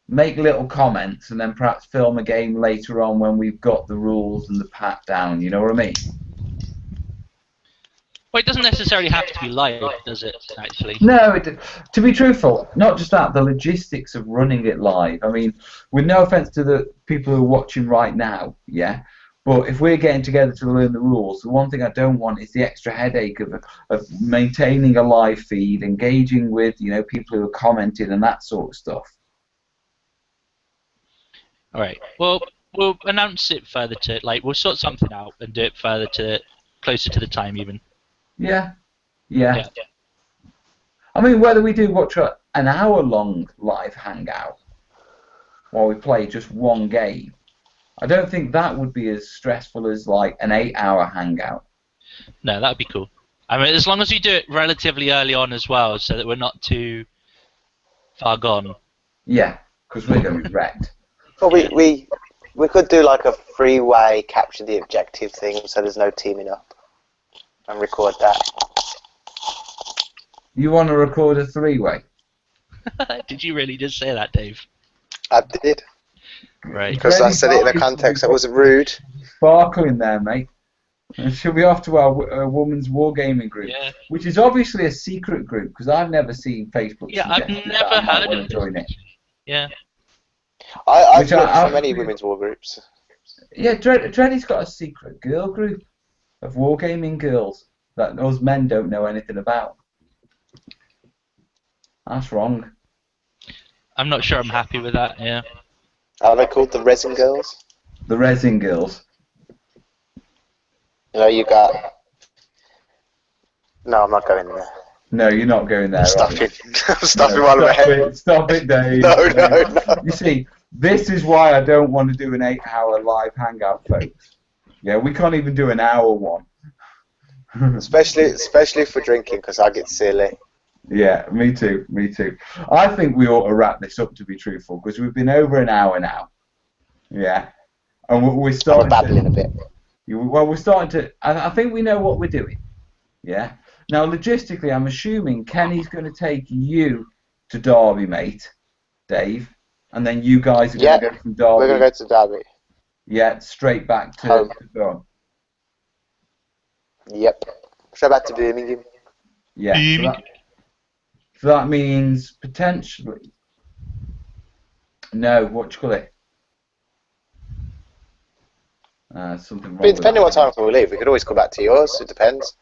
[SPEAKER 2] make little comments, and then perhaps film a game later on when we've got the rules and the pat down, you know what I mean?
[SPEAKER 4] Well, it doesn't necessarily have to be live, does it, actually?
[SPEAKER 2] No, to be truthful, not just that, the logistics of running it live. I mean, with no offence to the people who are watching right now, yeah, but if we're getting together to learn the rules, the one thing I don't want is the extra headache of maintaining a live feed, engaging with, you know, people who are commenting and that sort of stuff.
[SPEAKER 4] All right. Well, we'll announce it further to, like, we'll sort something out and do it further to, closer to the time even.
[SPEAKER 2] Yeah. I mean, whether we do an hour-long live hangout while we play just one game, I don't think that would be as stressful as like an 8-hour hangout.
[SPEAKER 4] No, that would be cool. I mean, as long as we do it relatively early on as well, so that we're not too far gone.
[SPEAKER 2] Yeah, because we're going to be wrecked.
[SPEAKER 3] Well, we could do like a freeway capture the objective thing, so there's no teaming up, and record that.
[SPEAKER 2] You want to record a 3-way?
[SPEAKER 4] Did you really just say that, Dave?
[SPEAKER 3] I did.
[SPEAKER 4] Right.
[SPEAKER 3] Because I said it in a context that wasn't rude.
[SPEAKER 2] Sparkling there, mate. And she'll be off to our woman's wargaming group, which is obviously a secret group because I've never seen Facebook.
[SPEAKER 4] Yeah, I've never heard of
[SPEAKER 2] join it.
[SPEAKER 4] Yeah.
[SPEAKER 3] I've looked for many women's war groups.
[SPEAKER 2] Yeah, Dreddy's got a secret girl group of wargaming girls that us men don't know anything about. That's wrong.
[SPEAKER 4] I'm not sure I'm happy with that, yeah.
[SPEAKER 3] Are they called the Resin Girls?
[SPEAKER 2] The Resin Girls.
[SPEAKER 3] You know, you got... No, I'm not going there.
[SPEAKER 2] No, you're not going there.
[SPEAKER 3] Stop it. Stop it
[SPEAKER 2] No,
[SPEAKER 3] while I'm ahead.
[SPEAKER 2] Stop it, Dave.
[SPEAKER 3] No.
[SPEAKER 2] You see, this is why I don't want to do an 8-hour live hangout, folks. Yeah, we can't even do an hour one.
[SPEAKER 3] Especially for drinking, because I get silly.
[SPEAKER 2] Yeah, me too. I think we ought to wrap this up, to be truthful, because we've been over an hour now. Yeah, and we're starting.
[SPEAKER 3] I'm babbling a bit.
[SPEAKER 2] Well, we're starting to. I think we know what we're doing. Yeah. Now, logistically, I'm assuming Kenny's going to take you to Derby, mate, Dave, and then you guys are going to go from Derby.
[SPEAKER 3] We're going to go to Derby.
[SPEAKER 2] Yeah, straight back to home.
[SPEAKER 3] Yep. Straight back to Birmingham.
[SPEAKER 2] Yeah. So that means potentially. No, what do you call it? Something wrong.
[SPEAKER 3] Depending on what time we leave, we could always come back to yours. It depends.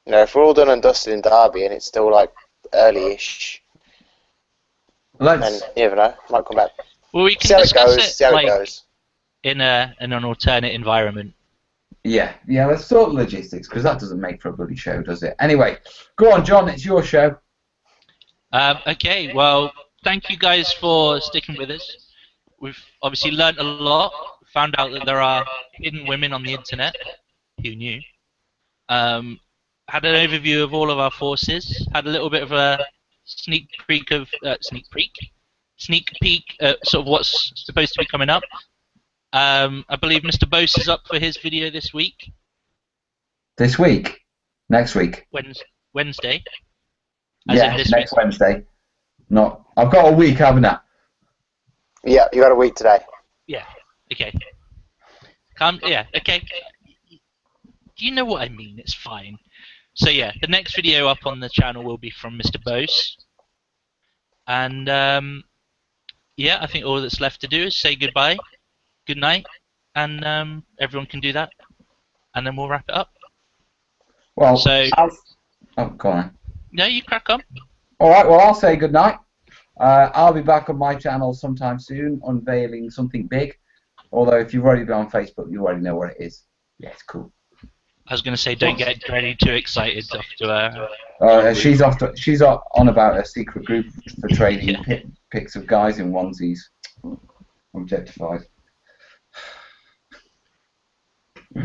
[SPEAKER 3] You know, if we're all done and dusted in Derby and it's still like early-ish, then you never know. Might come back.
[SPEAKER 4] Well, we can
[SPEAKER 3] see how it goes.
[SPEAKER 4] In an alternate environment.
[SPEAKER 2] Yeah, let's sort logistics, because that doesn't make for a bloody show, does it? Anyway, go on, John, it's your show.
[SPEAKER 4] Okay, well, thank you guys for sticking with us. We've obviously learnt a lot, found out that there are hidden women on the internet. Who knew? Had an overview of all of our forces, had a little bit of a sneak peek of sort of what's supposed to be coming up. I believe Mr. Bose is up for his video this week.
[SPEAKER 2] This week? Next week?
[SPEAKER 4] Wednesday.
[SPEAKER 2] Yeah, next Wednesday. Not. I've got a week, haven't I?
[SPEAKER 3] Yeah, you got a week today.
[SPEAKER 4] Yeah. Okay. Yeah. Okay. You know what I mean. It's fine. So yeah, the next video up on the channel will be from Mr. Bose. And yeah, I think all that's left to do is say goodbye, good night, and everyone can do that, and then we'll wrap it up.
[SPEAKER 2] Well,
[SPEAKER 4] so
[SPEAKER 2] go on.
[SPEAKER 4] No, you crack on.
[SPEAKER 2] All right. Well, I'll say good night. I'll be back on my channel sometime soon, unveiling something big. Although if you've already been on Facebook, you already know what it is. Yeah, it's cool.
[SPEAKER 4] I was going to say, don't get Granny too excited off to
[SPEAKER 2] she's on about a secret group for trading pics of guys in onesies, objectified.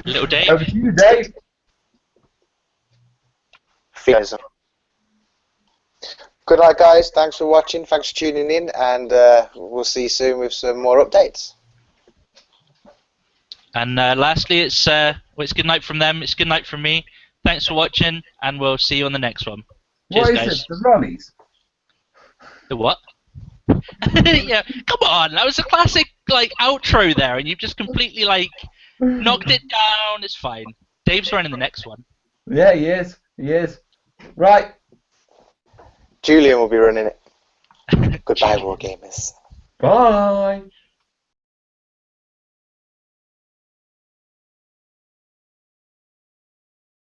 [SPEAKER 4] Little Dave.
[SPEAKER 2] Over to you, Dave.
[SPEAKER 3] Good night, guys. Thanks for watching. Thanks for tuning in, and we'll see you soon with some more updates.
[SPEAKER 4] And lastly, it's good night from them. It's good night from me. Thanks for watching, and we'll see you on the next one. Cheers,
[SPEAKER 2] what is
[SPEAKER 4] guys.
[SPEAKER 2] it? The Ronnies?
[SPEAKER 4] The what? Yeah, come on. That was a classic outro there, and you've just completely knocked it down. It's fine. Dave's running the next one.
[SPEAKER 2] Yeah, he is. He is. Right.
[SPEAKER 3] Julian will be running it. Goodbye, Wargamers.
[SPEAKER 2] Bye.